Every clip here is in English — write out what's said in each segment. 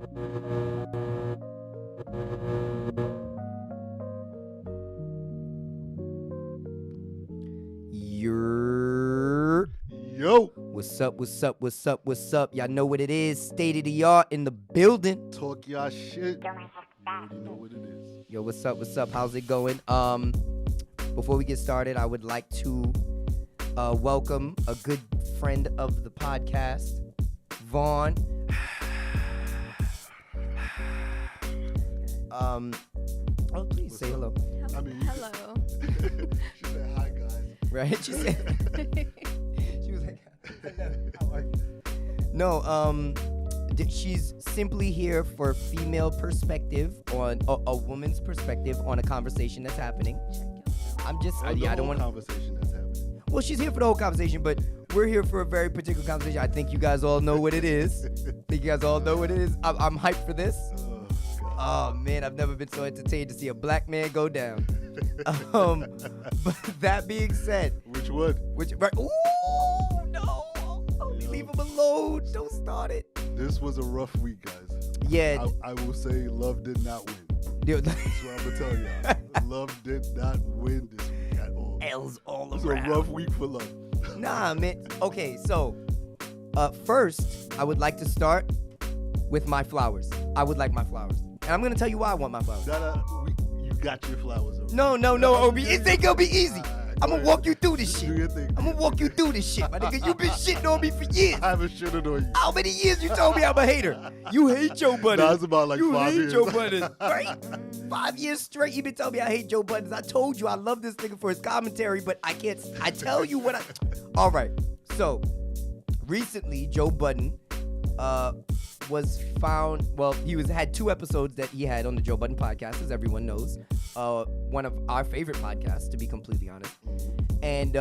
Yo. What's up, what's up, what's up, what's up? Y'all know what it is. State of the art in the building. Talk y'all shit. You already know what it is. Yo, what's up, what's up? How's it going? Before we get started, I would like to welcome a good friend of the podcast, Vaughn. Oh, please say hello. Hello. She said hi, guys. Right? She said. She was like, how are you? No, she's simply here for female perspective on a woman's perspective on a conversation that's happening. I'm just, I don't want conversation that's happening. Well, she's here for the whole conversation, but we're here for a very particular conversation. I think you guys all know what it is. I'm hyped for this. Oh man, I've never been so entertained to see a black man go down. But that being said, Which one? right? Ooh, no! Leave him alone. Don't start it. This was a rough week, guys. Yeah. I will say love did not win. Dude. That's what I'm gonna tell y'all. Love did not win this week at all. L's all It's around. a rough week for love. Nah, man. Okay, so first, I would like to start with my flowers. I would like my flowers. And I'm going to tell you why I want my flowers. You got your flowers already. No, Obi. It ain't going to be easy. I'm going to walk you through this shit. Do your thing. I'm going to walk you through this shit, my nigga. You been shitting on me for years. I haven't shitted on you. How many years you told me I'm a hater? You hate Joe Budden. Nah, it's about like 5 years. You hate Joe Budden, right? 5 years straight, you been telling me I hate Joe Budden. I told you I love this nigga for his commentary, but I can't. I tell you what I. All right. So, recently, Joe Budden was found. Well, had 2 episodes that he had on the Joe Budden podcast, as everyone knows. One of our favorite podcasts, to be completely honest. And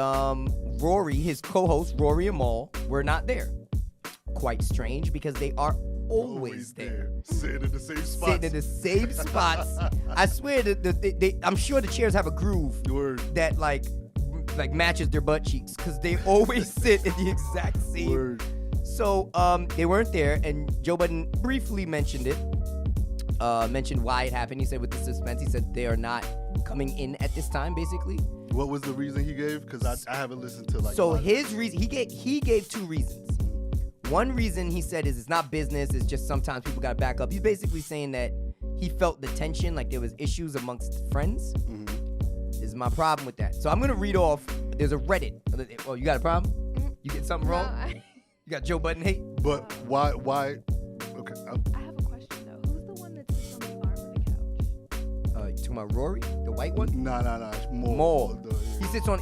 Rory, his co-host, Rory and Mal, were not there. Quite strange because they are always there. Sitting in the same spots. Sitting in the same spots. I swear that I'm sure the chairs have a groove that like matches their butt cheeks because they always sit in the exact same. Word. So they weren't there, and Joe Budden briefly mentioned it. Mentioned why it happened. He said with the suspense, he said they are not coming in at this time, basically. What was the reason he gave? Because I haven't listened to like. So his reason, he gave 2 reasons. One reason he said is it's not business, it's just sometimes people got to back up. He's basically saying that he felt the tension, like there was issues amongst friends. Mm-hmm. This is my problem with that. So I'm going to read off, there's a Reddit. Oh, you got a problem? You get something wrong? You got Joe Budden hate? But why? Okay. I have a question though. Who's the one that sits on the arm of the couch? You talking about Rory, the white one? Nah. It's Mal. He sits on a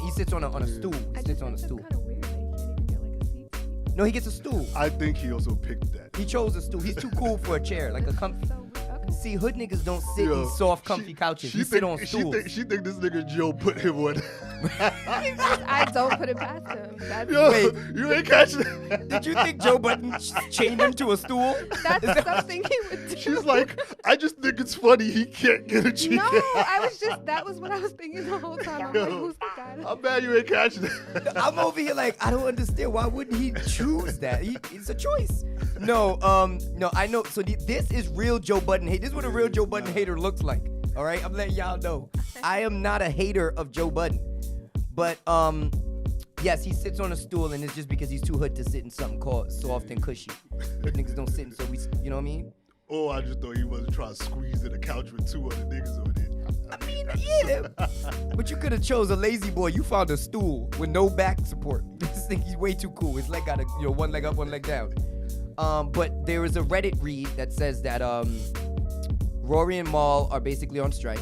stool. He sits on a stool. That's kind of weird that he can't even get like a seat. No, he gets a stool. I think he also picked that. He chose a stool. He's too cool for a chair, like a comfy. So okay. See, hood niggas don't sit in soft, comfy couches. He sit on stools. She think this nigga Joe put him on. I don't put it past him. That's, Wait, you ain't catching it. Did you think Joe Budden chained him to a stool? that's something he would do. She's like, I just think it's funny he can't get a cheek. No, that was what I was thinking the whole time. I'm like, who's the guy? I'm mad you ain't catching it. I'm over here like, I don't understand. Why wouldn't he choose that? It's a choice. No, I know. So this is real Joe Budden hate. This is what a real Joe Budden hater looks like. All right, I'm letting y'all know. I am not a hater of Joe Budden, but yes, he sits on a stool, and it's just because he's too hood to sit in something called soft and cushy. Hood niggas don't sit in, so you know what I mean? Oh, I just thought he wasn't trying to squeeze in a couch with 2 other niggas on it. I mean, yeah, but you could have chose a lazy boy. You found a stool with no back support. This thing, he's way too cool. His leg got one leg up, one leg down. But there is a Reddit read that says that Rory and Mal are basically on strike.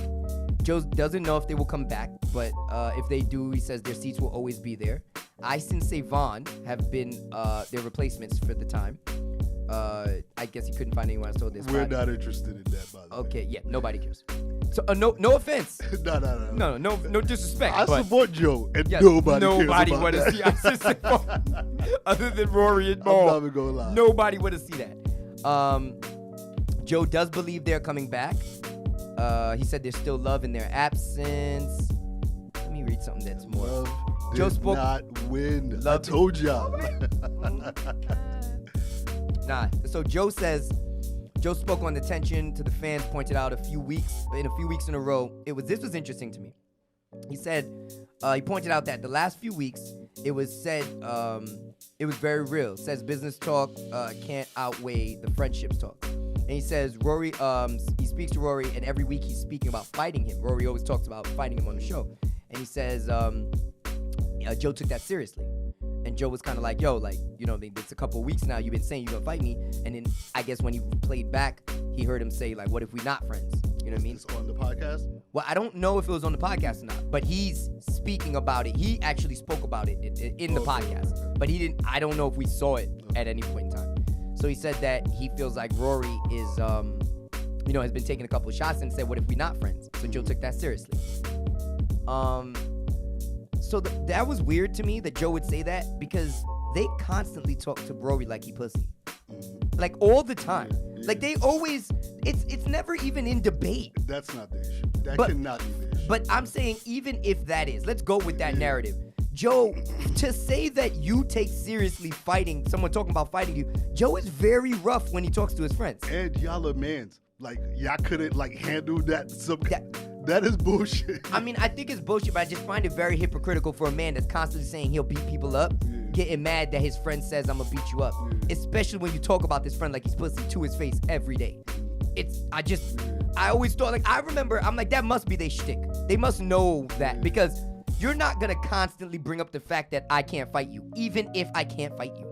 Joe doesn't know if they will come back, but if they do, he says their seats will always be there. Ice and Savon have been their replacements for the time. I guess he couldn't find anyone else. So We're not interested in that, by the way. Okay, yeah, nobody cares. So no offense. No disrespect. I support Joe, and yes, nobody want to see Ice and Savon other than Rory and Mal. I'm not even gonna lie. Nobody want to see that. Joe does believe they're coming back. He said there's still love in their absence. Let me read something that's more. Love Joe did spoke. not win. Love I told y'all. Nah. So Joe says Joe spoke on the tension to the fans, pointed out in a few weeks in a row. This was interesting to me. He said, he pointed out that the last few weeks, it was said, it was very real. It says business talk can't outweigh the friendships talk. And he says Rory, he speaks to Rory, and every week he's speaking about fighting him. Rory always talks about fighting him on the show. And he says Joe took that seriously. And Joe was kind of like, yo, like, you know, it's a couple of weeks now. You've been saying you're going to fight me. And then I guess when he played back, he heard him say, like, what if we not friends? You know what I mean? It's on the podcast? Well, I don't know if it was on the podcast or not, but he's speaking about it. He actually spoke about it in the podcast. But he didn't, I don't know if we saw it at any point in time. So he said that he feels like Rory is, you know, has been taking a couple of shots and said, what if we not friends? So Joe took that seriously. So that was weird to me that Joe would say that because they constantly talk to Rory like he pussy. Like all the time. Yeah. Like they always, it's never even in debate. That's not the issue. That cannot be the issue. But I'm saying even if that is, let's go with that narrative. Joe, to say that you take seriously fighting, someone talking about fighting you, Joe is very rough when he talks to his friends. And y'all are mans. Like, y'all couldn't, like, handle that. That is bullshit. I mean, I think it's bullshit, but I just find it very hypocritical for a man that's constantly saying he'll beat people up, getting mad that his friend says, I'm gonna beat you up. Especially when you talk about this friend like he's pussy to his face every day. I always thought, like, I remember, I'm like, that must be their shtick. They must know that because you're not gonna constantly bring up the fact that I can't fight you, even if I can't fight you.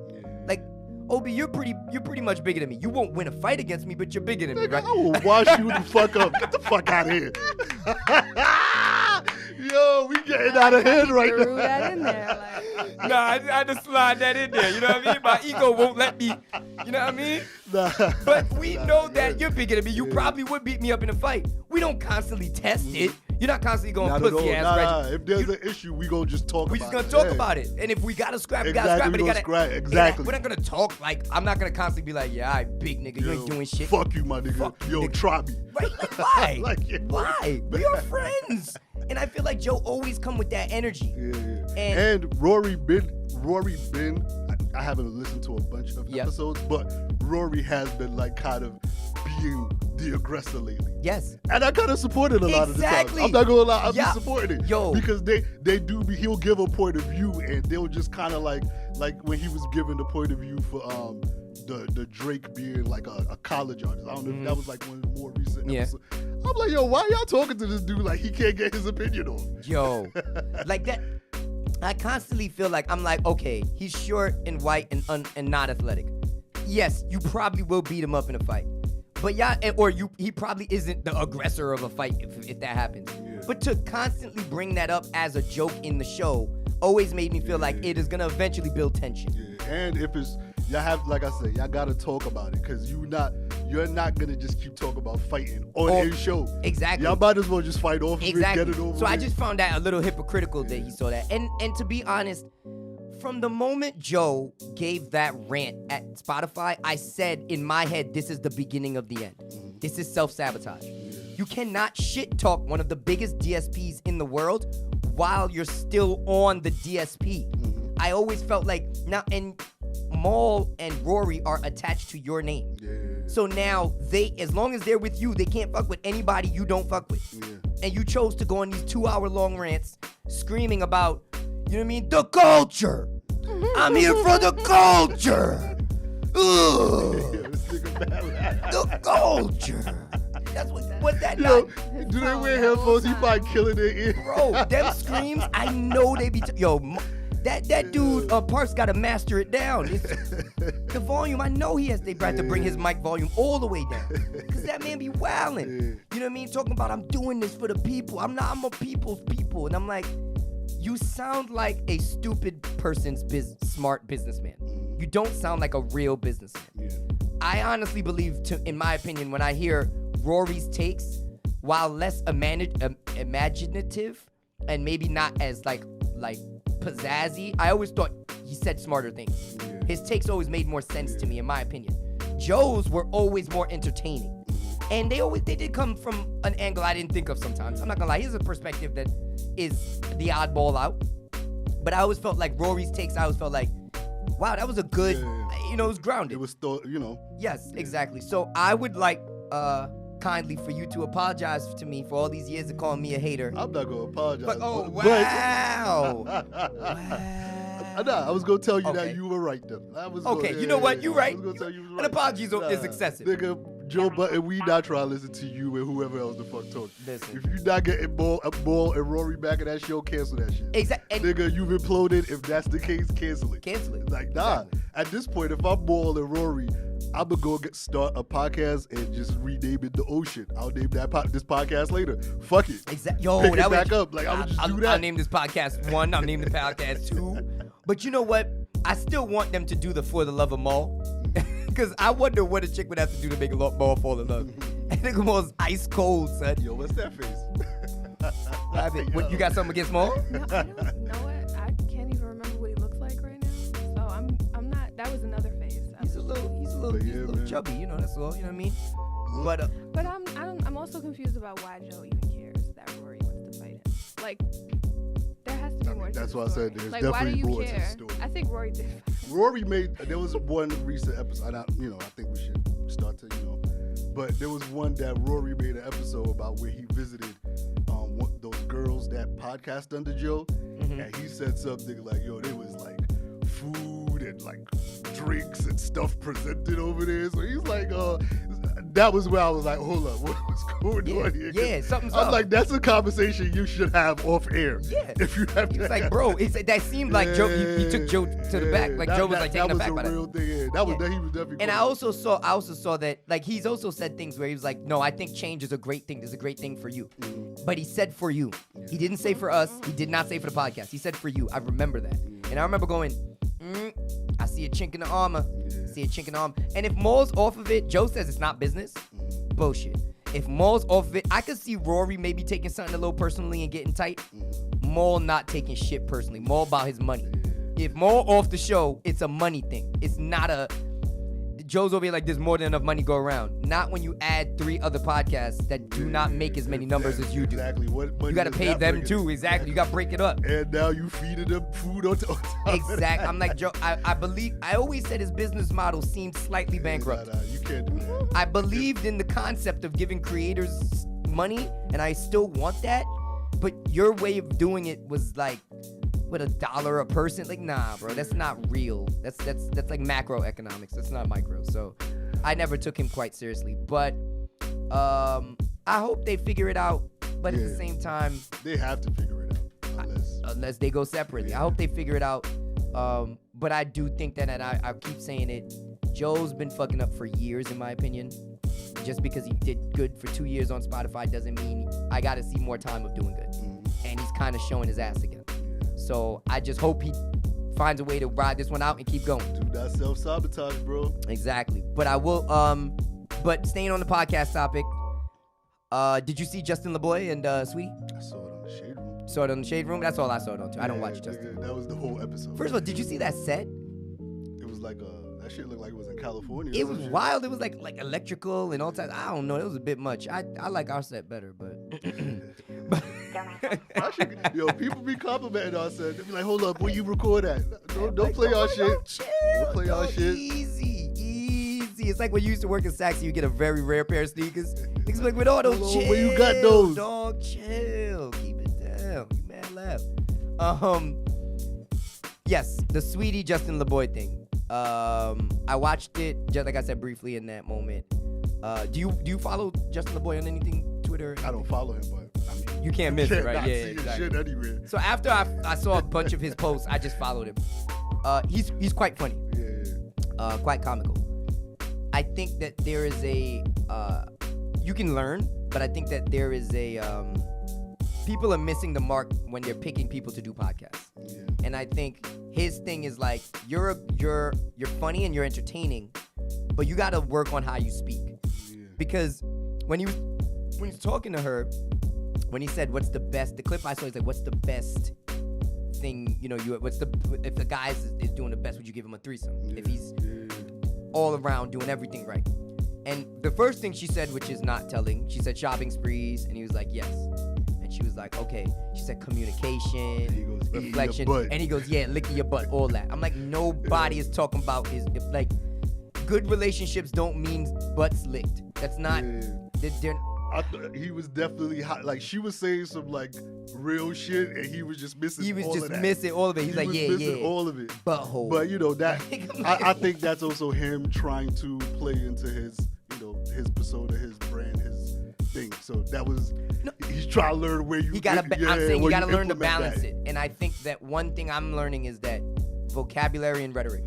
Like, Obi, you're pretty much bigger than me. You won't win a fight against me, but you're bigger than me, right? I will wash you the fuck up. Get the fuck out of here. Yo, we getting out of hand right Threw now. that in there, like. Nah, I just slide that in there, you know what I mean? My ego won't let me, you know what I mean? Nah. But we know that you're bigger than me. You probably would beat me up in a fight. We don't constantly test it. You're not constantly going Not at all. pussy ass Nah, Reggie. if there's an issue, we gonna just talk about it. We just gonna talk about it. And if we gotta scrap, we gotta scrap. Exactly, But we gonna scrap. Exactly. We're not gonna talk like, I'm not gonna constantly be like, yeah, all right, big nigga, you ain't doing shit. Fuck you, my nigga. Fuck you, Yo, nigga. try me. Right? Like, why? Like, yeah. Why? We are friends. And I feel like Joe always come with that energy. Yeah. And Rory been. I haven't listened to a bunch of episodes, but Rory has been like kind of being the aggressor lately. yes. And I kind of supported a lot of the time. Exactly. I'm not gonna lie, I've Yeah. been supporting it. Yo. Because he'll give a point of view, and they'll just kind of like when he was giving the point of view for the Drake being like a college artist. I don't know if that was like one of the more recent episodes. I'm like, yo, why y'all talking to this dude like he can't get his opinion off? Yo, like that. I constantly feel like I'm like, okay, he's short and white and not athletic. Yes, you probably will beat him up in a fight, but he probably isn't the aggressor of a fight if that happens. Yeah. But to constantly bring that up as a joke in the show always made me feel like it is gonna eventually build tension. Yeah. And if it's y'all have, like I said, y'all gotta talk about it because you're not gonna just keep talking about fighting on a show. Exactly. Y'all might as well just fight off and get it over. So I just found that a little hypocritical that he saw that. And to be honest, from the moment Joe gave that rant at Spotify, I said in my head, this is the beginning of the end. This is self-sabotage. You cannot shit talk one of the biggest DSPs in the world while you're still on the DSP. I always felt like and Mal and Rory are attached to your name. Yeah. So now as long as they're with you, they can't fuck with anybody you don't fuck with. Yeah. And you chose to go on these 2-hour-long rants screaming about, you know what I mean, the culture. I'm here for the culture. Ugh. The culture. That's what that Yo, not. do they wear headphones? He probably killing their ear. Bro, them screams, I know they be, that dude, Parks gotta master it down. The volume, I know they have to bring his mic volume all the way down. Cause that man be wildin'. You know what I mean? Talking about, I'm doing this for the people. I'm a people's people. And I'm like, you sound like a stupid person's smart businessman. You don't sound like a real businessman. Yeah. I honestly believe, in my opinion, when I hear Rory's takes, while less imaginative and maybe not as like pizzazzy, I always thought he said smarter things. Yeah. His takes always made more sense to me, in my opinion. Joe's were always more entertaining. And they did come from an angle I didn't think of sometimes. I'm not gonna lie, here's a perspective that is the oddball out. But I always felt like Rory's takes, I always felt like, wow, that was a good, you know it was grounded. It was still, Yes, exactly. So I would like kindly for you to apologize to me for all these years of calling me a hater. I'm not gonna apologize. But, wow. Nah, I was gonna tell you Okay. that you were right though. You know what? You're right. I was gonna tell you was An right. apology is excessive. Nigga, Joe Budden, we not trying to listen to you and whoever else the fuck talking. Listen. If you not getting Ball and Rory back in that show, cancel that shit. Exactly. Nigga, you've imploded. If that's the case, cancel it. Cancel it. Like, nah. Exactly. At this point, if I'm Ball and Rory, I'm gonna go start a podcast and just rename it The Ocean. I'll name this podcast later. Fuck it. Exactly. Yo, Pick it that back was, up. Like, I would just do that. I'll name this podcast 1. I'll name the podcast 2. But you know what? I still want them to do the For the Love of Mal. Because I wonder what a chick would have to do to make a Mal fall in love. And nigga Mal's ice cold, son. Yo, what's that face? What, you got something against Mal? No, I don't know what. I can't even remember what he looks like right now. So I'm not. That was another phase. He's a little chubby, that's all. You know what I mean? But I'm also confused about why Joe even cares that Rory wants to fight him. Like, there has to be more. That's to why the I said story. there's Like, why do definitely you more to the care? story. I think Rory did. Rory there was one recent episode, I think we should start to, but there was one that Rory made an episode about where he visited those girls that podcast under Joe, and he said something like, yo, there was like food and like drinks and stuff presented over there. So he's like, that was where I was like, hold up, what's going on here? Yeah, something's I'm up. like, that's a conversation you should have off air. Yeah. If you have He to was like, have bro, that seemed like Joe. He took Joe to the back. Like Joe was like taken aback by that. That was a real thing. Yeah. That was Yeah. he was definitely. And I also saw that, like, he's also said things where he was like, no, I think change is a great thing. There's a great thing for you. But he said for you. He didn't say for us. He did not say for the podcast. He said for you. I remember that. And I remember going, I see a chink in the armor. I see a chink in the armor. And if Mal's off of it, Joe says it's not business. Bullshit. If Mal's off of it, I could see Rory maybe taking something a little personally and getting tight. Mal not taking shit personally. Mal about his money. If Mal off the show, it's a money thing. It's not a... Joe's over here like there's more than enough money to go around. Not when you add 3 other podcasts that do not make as many numbers as you do. Exactly. What money You got to does pay that them bring too. in? Exactly. You got to break it up. And now you feeding them food on top of Exactly. I'm like, Joe, I always said his business model seemed slightly bankrupt. Nah, you can't do that. I believed in the concept of giving creators money, and I still want that. But your way of doing it was like with $1 a person. Like, nah, bro, that's not real. That's like macroeconomics. That's not micro. So I never took him quite seriously. But I hope they figure it out. But at the same time, they have to figure it out unless they go separately. I hope they figure it out. But I do think that, and I keep saying it, Joe's been fucking up for years, in my opinion. Just because he did good for 2 years on Spotify doesn't mean I got to see more time of doing good. And he's kind of showing his ass again. So I just hope he finds a way to ride this one out and keep going. Do not self-sabotage, bro. Exactly. But I will, but staying on the podcast topic, did you see Justin LaBoy and Saweetie? I saw it on the Shade Room. Saw it on the Shade Room? That's all I saw it on too. I don't watch Justin. That was the whole episode. First of all, did you see that set? It was like that shit looked like it was in California. It was wild. It was like electrical and all types. I don't know. It was a bit much. I like our set better, but Yo, people be complimenting our set. They be like, hold up, where you record at? Don't play our shit. Chill, Don't play our shit. Easy. It's like when you used to work in Saks, you get a very rare pair of sneakers. Niggas like, with all those, Hold on, chill. where you got those? Dog, chill. Keep it down. You mad laugh. Yes, the Saweetie Justin LaBoy thing. I watched it, just like I said briefly in that moment. Do you follow Justin LaBoy on anything, Twitter? I don't follow him, but I mean, You can't miss it, right? not Yeah, see his exactly. shit anywhere. So after I saw a bunch of his posts, I just followed him. He's quite funny, quite comical. I think that there is you can learn, but I think that there is people are missing the mark when they're picking people to do podcasts. Yeah. And I think his thing is like, you're funny and you're entertaining, but you got to work on how you speak. Yeah. Because when he was talking to her, when he said, "What's the best?" The clip I saw, he's like, "What's the best thing? If the guy is doing the best, would you give him a threesome? If he's all around doing everything right?" And the first thing she said, which is not telling, she said shopping sprees, and he was like, "Yes." And she was like, "Okay." She said communication, He goes, "Eating your reflection," butt. and he goes, "Yeah, licking your butt, all that." I'm like, nobody is talking about his like. good relationships don't mean butts licked. That's not. They're he was definitely hot. Like she was saying some like real shit, and he was just missing. He was all just of that. missing all of it. He's He like, was yeah, missing yeah. all of it. Butthole. But you know that Like, I think that's also him trying to play into his, his persona, his brand, his thing. So that was he's trying to learn where you. I'm saying you gotta learn to implement balance that. it. And I think that one thing I'm learning is that vocabulary and rhetoric.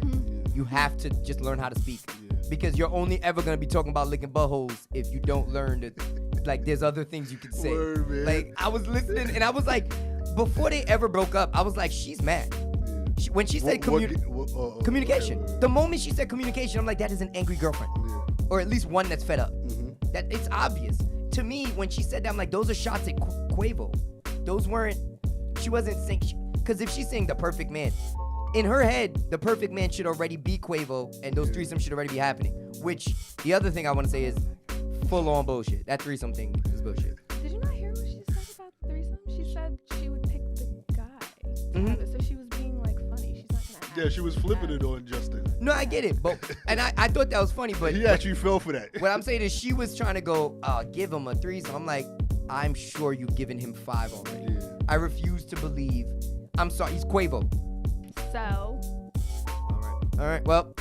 You have to just learn how to speak. Because you're only ever gonna be talking about licking buttholes if you don't learn to, like, there's other things you can say. Word, man. Like, I was listening and I was like, before they ever broke up, I was like, she's mad. When she said communication, the moment she said communication, I'm like, that is an angry girlfriend, or at least one that's fed up. That it's obvious to me when she said that. I'm like, those are shots at Quavo. Those weren't. She wasn't saying, because if she's saying the perfect man, in her head, the perfect man should already be Quavo, and those threesomes should already be happening. Which the other thing I want to say is full on bullshit. That threesome thing is bullshit. Did you not hear what she said about the threesome? She said she would pick the guy to have it, so she was being like funny. She's not gonna have Yeah, she was flipping it on Justin. No, I get it, but and I thought that was funny, but He actually fell for that. what I'm saying is she was trying to go give him a threesome. I'm like, I'm sure you've given him 5 already. I refuse to believe. I'm sorry, he's Quavo. So. All right. Well,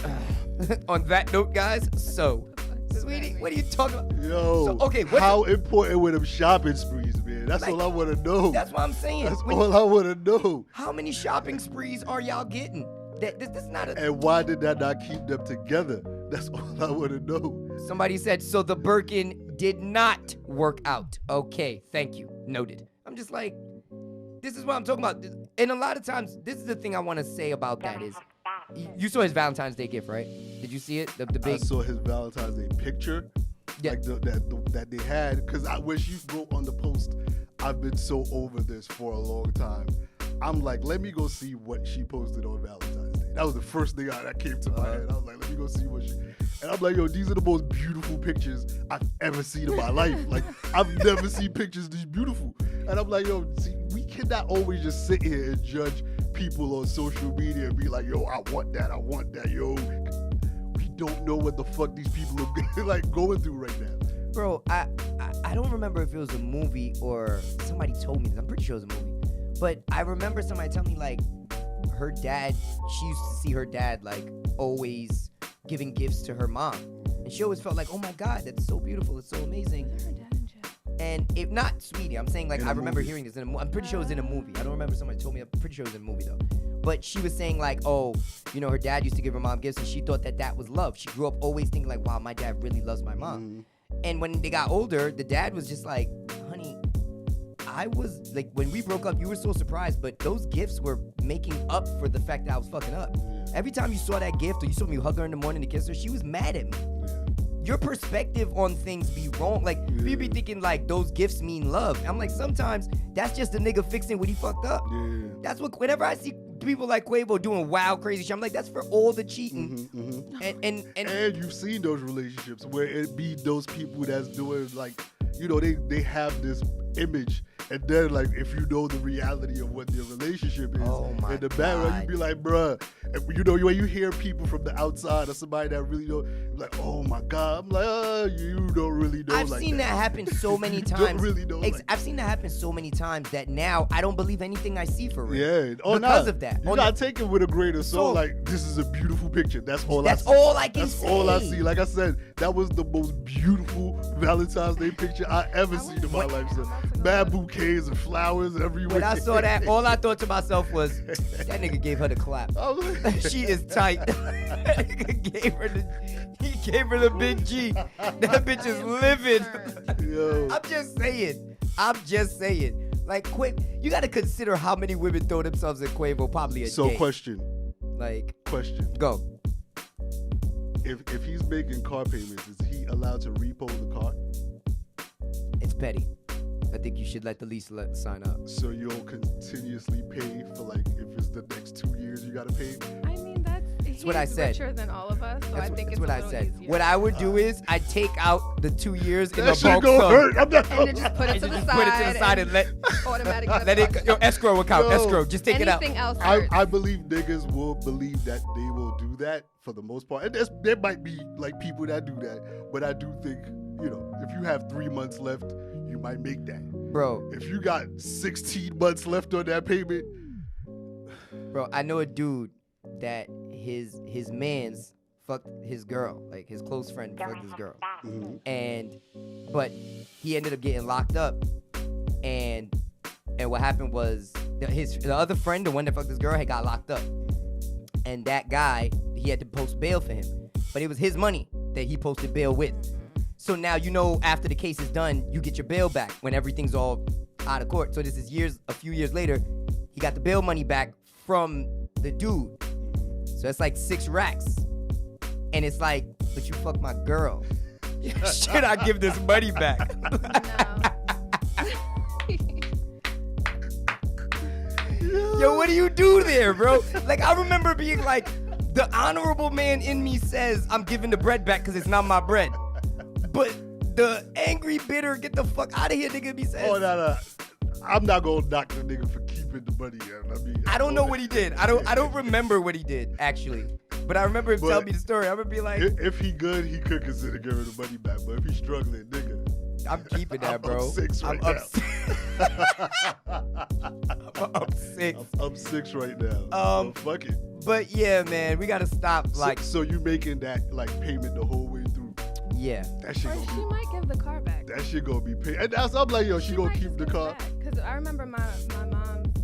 on that note, guys. So, sweetie, what are you talking about? Yo, So, okay, how important were them shopping sprees, man? That's Like, all I want to know. That's what I'm saying. That's all I want to know. How many shopping sprees are y'all getting? This is not a. And why did that not keep them together? That's all I want to know. Somebody said, so the Birkin did not work out. Okay, thank you. Noted. I'm just like, this is what I'm talking about. And a lot of times, this is the thing I want to say about that is, you saw his Valentine's Day gift, right? Did you see it? The big. I saw his Valentine's Day picture, like that they had. Because when she wrote on the post, I've been so over this for a long time. I'm like, let me go see what she posted on Valentine's Day. That was the first thing that came to my head. I was like, let me go see what she. And I'm like, yo, these are the most beautiful pictures I've ever seen in my life. Like, I've never seen pictures this beautiful. And I'm like, yo, see, we cannot always just sit here and judge people on social media and be like, yo, I want that, yo. We don't know what the fuck these people are like going through right now. Bro, I don't remember if it was a movie or somebody told me this. I'm pretty sure it was a movie. But I remember somebody telling me, like, her dad, she used to see her dad, like, always giving gifts to her mom. And she always felt like, oh my God, that's so beautiful. It's so amazing. Her dad in jail. And if not, sweetie, I'm saying, like, In a I remember movie. hearing this in a movie. I'm pretty sure it was in a movie. I don't remember, somebody told me. I'm pretty sure it was in a movie, though. But she was saying, like, oh, you know, her dad used to give her mom gifts, and she thought that was love. She grew up always thinking, like, wow, my dad really loves my mom. And when they got older, the dad was just like, honey, I was, like, when we broke up, you were so surprised, but those gifts were making up for the fact that I was fucking up. Every time you saw that gift or you saw me hug her in the morning to kiss her, she was mad at me. Your perspective on things be wrong. Like, you be thinking, like, those gifts mean love. I'm like, sometimes that's just a nigga fixing what he fucked up. That's what, whenever I see people like Quavo doing wild, crazy shit, I'm like, that's for all the cheating. And you've seen those relationships where it be those people that's doing, like, you know, they have this image, and then, like, if you know the reality of what their relationship is in the background, you be like, bruh, you know, when you hear people from the outside or somebody that really don't, like, oh my God, I'm like, you don't really know. I've seen that happen so many times. Don't really know. I've seen that happen so many times that now I don't believe anything I see for real. Yeah, because of that. You gotta take it with a grain of salt. Like, this is a beautiful picture. That's all I see. That's all I can say. That's all I see. Like I said, that was the most beautiful Valentine's Day picture I ever seen in my life. So, mad bouquets and flowers everywhere. When I saw that, all I thought to myself was, that nigga gave her the clap. She is tight. He gave her the big G. That bitch is livid. Yo. I'm just saying. Like, you gotta consider how many women throw themselves at Quavo probably a day. Question. Go. If he's making car payments, is he allowed to repo the car? It's petty. I think you should let the lease sign up. So you'll continuously pay for, like, if it's the next 2 years you gotta pay? I mean, he's what I said. richer than all of us, so I think it's what a I little said. easier. What I would do is I'd take out the 2 years in a That shit bulk gonna sum. hurt. I'm not And then just put it to the side. Put it to the side and let automatic it escrow account. Yo, Escrow. Just take it out. Anything else hurts. I believe niggas will believe that they will do that for the most part. And there might be like people that do that, but I do think, if you have 3 months left, you might make that. Bro, If you got 16 months left on that payment, I know a dude that his man's fucked his girl, like his close friend fucked his girl, but he ended up getting locked up, and what happened was the other friend, the one that fucked his girl, had got locked up, and that guy, he had to post bail for him, but it was his money that he posted bail with. So now after the case is done, you get your bail back when everything's all out of court. So this is a few years later, he got the bail money back from the dude. So it's like 6 racks. And it's like, but you fucked my girl. Should I give this money back? Yo, what do you do there, bro? Like, I remember being like, the honorable man in me says I'm giving the bread back because it's not my bread. But the angry, bitter, get the fuck out of here, nigga, be saying. oh, no. I'm not going to knock the nigga for keeping the money. I don't know what he did. I don't remember what he did, actually. But I remember him telling me the story. I remember being like, if he good, he could consider giving the money back. But if he's struggling, nigga, I'm keeping that, bro. I'm up 6 right I'm now. up 6. I'm up 6 right now. So fuck it. But yeah, man, we gotta stop. So you making that like payment the whole way through? Yeah. That shit Or gonna she be. might give the car back. That shit gonna be paid. And that's I'm like, yo, she gonna might keep just the give it car. back. Because I remember my mom's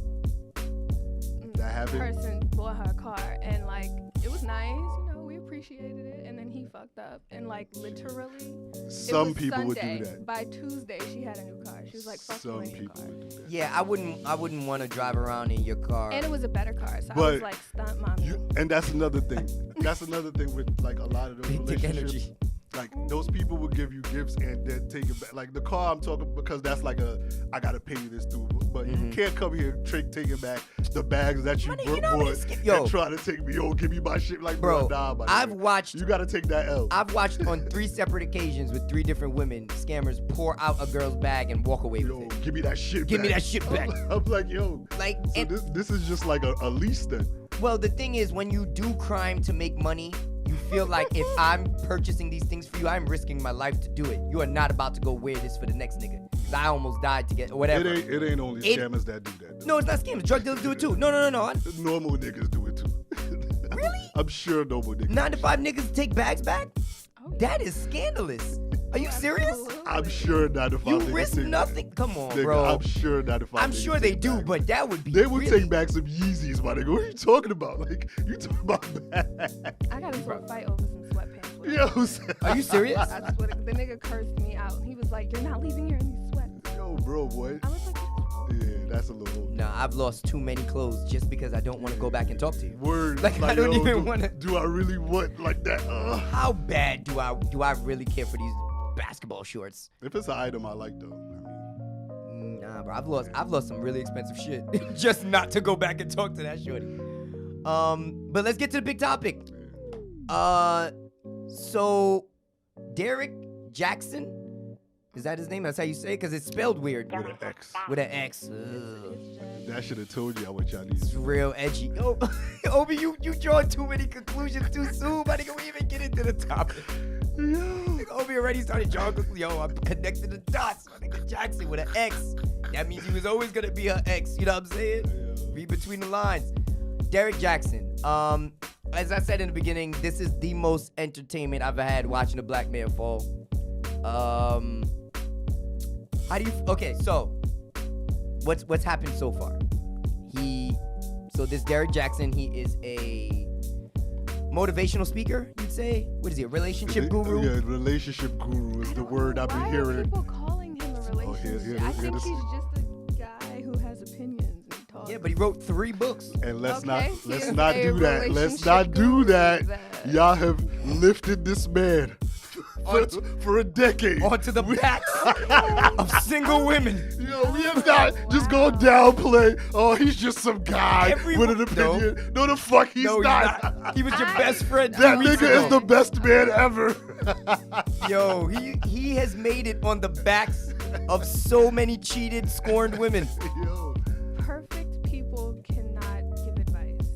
That happened. person bought her a car, and like it was nice, we appreciated it, and then he fucked up, and like literally, Some it was people would Sunday. do that. By Tuesday, she had a new car. She was like, "Fuck Some you in your people car." would do that. Yeah, I wouldn't want to drive around in your car. And it was a better car, so I But was like, "Stunt mommy." And that's another thing. That's another thing with like a lot of those Big dick relationships. energy. Like those people will give you gifts and then take it back. Like the car I'm talking because that's like I gotta pay you this too. But you can't come here taking back the bags that you bought and try to take me. Yo, give me my shit. Like bro, nah, I've watched. You gotta take that L. I've watched on 3 separate occasions with 3 different women, scammers pour out a girl's bag and walk away with it. Give me that shit. Give me that shit back. I'm like, yo. Like, so this is just like a lease then. Well, the thing is, when you do crime to make money, you feel like if I'm purchasing these things for you, I'm risking my life to do it. You are not about to go wear this for the next nigga. I almost died to get whatever. It ain't only scammers that do that. Though. No, it's not scammers. Drug dealers do it too. No. Normal niggas do it too. Really? I'm sure normal niggas. 9 to 5 niggas take bags back? Oh, yeah. That is scandalous. Are you serious? Absolutely. I'm sure 9 to 5 You niggas risk take nothing. Come on, nigga, bro. I'm sure 9 to 5 I'm niggas sure they take do, back. but that would be They would really... take back some Yeezys, my nigga. What are you talking about? Like, you talking about bags. I got into a fight over some sweatpants. with Yo, him. Are you serious? I swear to, the nigga cursed me out. He was like, "You're not leaving here in these sweats." yo, bro, boy. I was like, Yeah, that's a little. Nah, I've lost too many clothes just because I don't want to go back and talk to you. Word. Like, I don't yo, even wanna- Do I really want like that? How bad do I really care for these basketball shorts? If it's an item I like though, Nah, bro. I've lost some really expensive shit just not to go back and talk to that shorty. But let's get to the big topic. So Derrik Jaxn, is that his name? That's how you say it? Because it's spelled weird. with an X. With an X. Ugh. That should have told you what y'all It's need. real edgy. Oh, Obi, you drawing too many conclusions too soon, buddy. Can we even get into the topic? Nigga, Obi already started drawing conclusions. Yo, I'm connecting the dots. My nigga Jackson with an X. That means he was always gonna be her ex. You know what I'm saying? Yeah. Read between the lines. Derrik Jaxn. As I said in the beginning, this is the most entertainment I've ever had watching a black man fall. Okay, so what's happened so far? This Derrik Jaxn, he is a motivational speaker, you'd say? What is he, a relationship guru? Yeah, relationship guru is the word I've been Why are hearing. people calling him a relationship? I think he's just a guy who has opinions and talks. Yeah, but he wrote 3 books. And let's Okay, not he do is that. a Let's not do relationship that. guru then. Y'all have lifted this man for a decade. Onto the backs of single women. Yo, we have not just go downplay. Oh, he's just some guy with an opinion. No, the fuck he's not. He was your best friend. That nigga is the best man ever. Yo, he has made it on the backs of so many cheated, scorned women. Yo. Perfect people cannot give advice.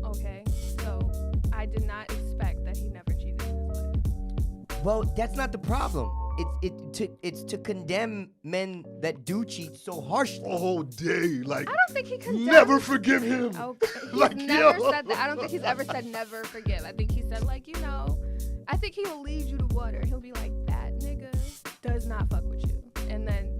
Okay? So I did not expect that he never cheated in his life. Well, that's not the problem. It's to condemn men that do cheat so harshly. All day, like I don't think he condemned. never forgive him. Okay. He's Like, never yo. said that. I don't think he's ever said never forgive. I think he said I think he'll lead you to water. He'll be like, that nigga does not fuck with you. And then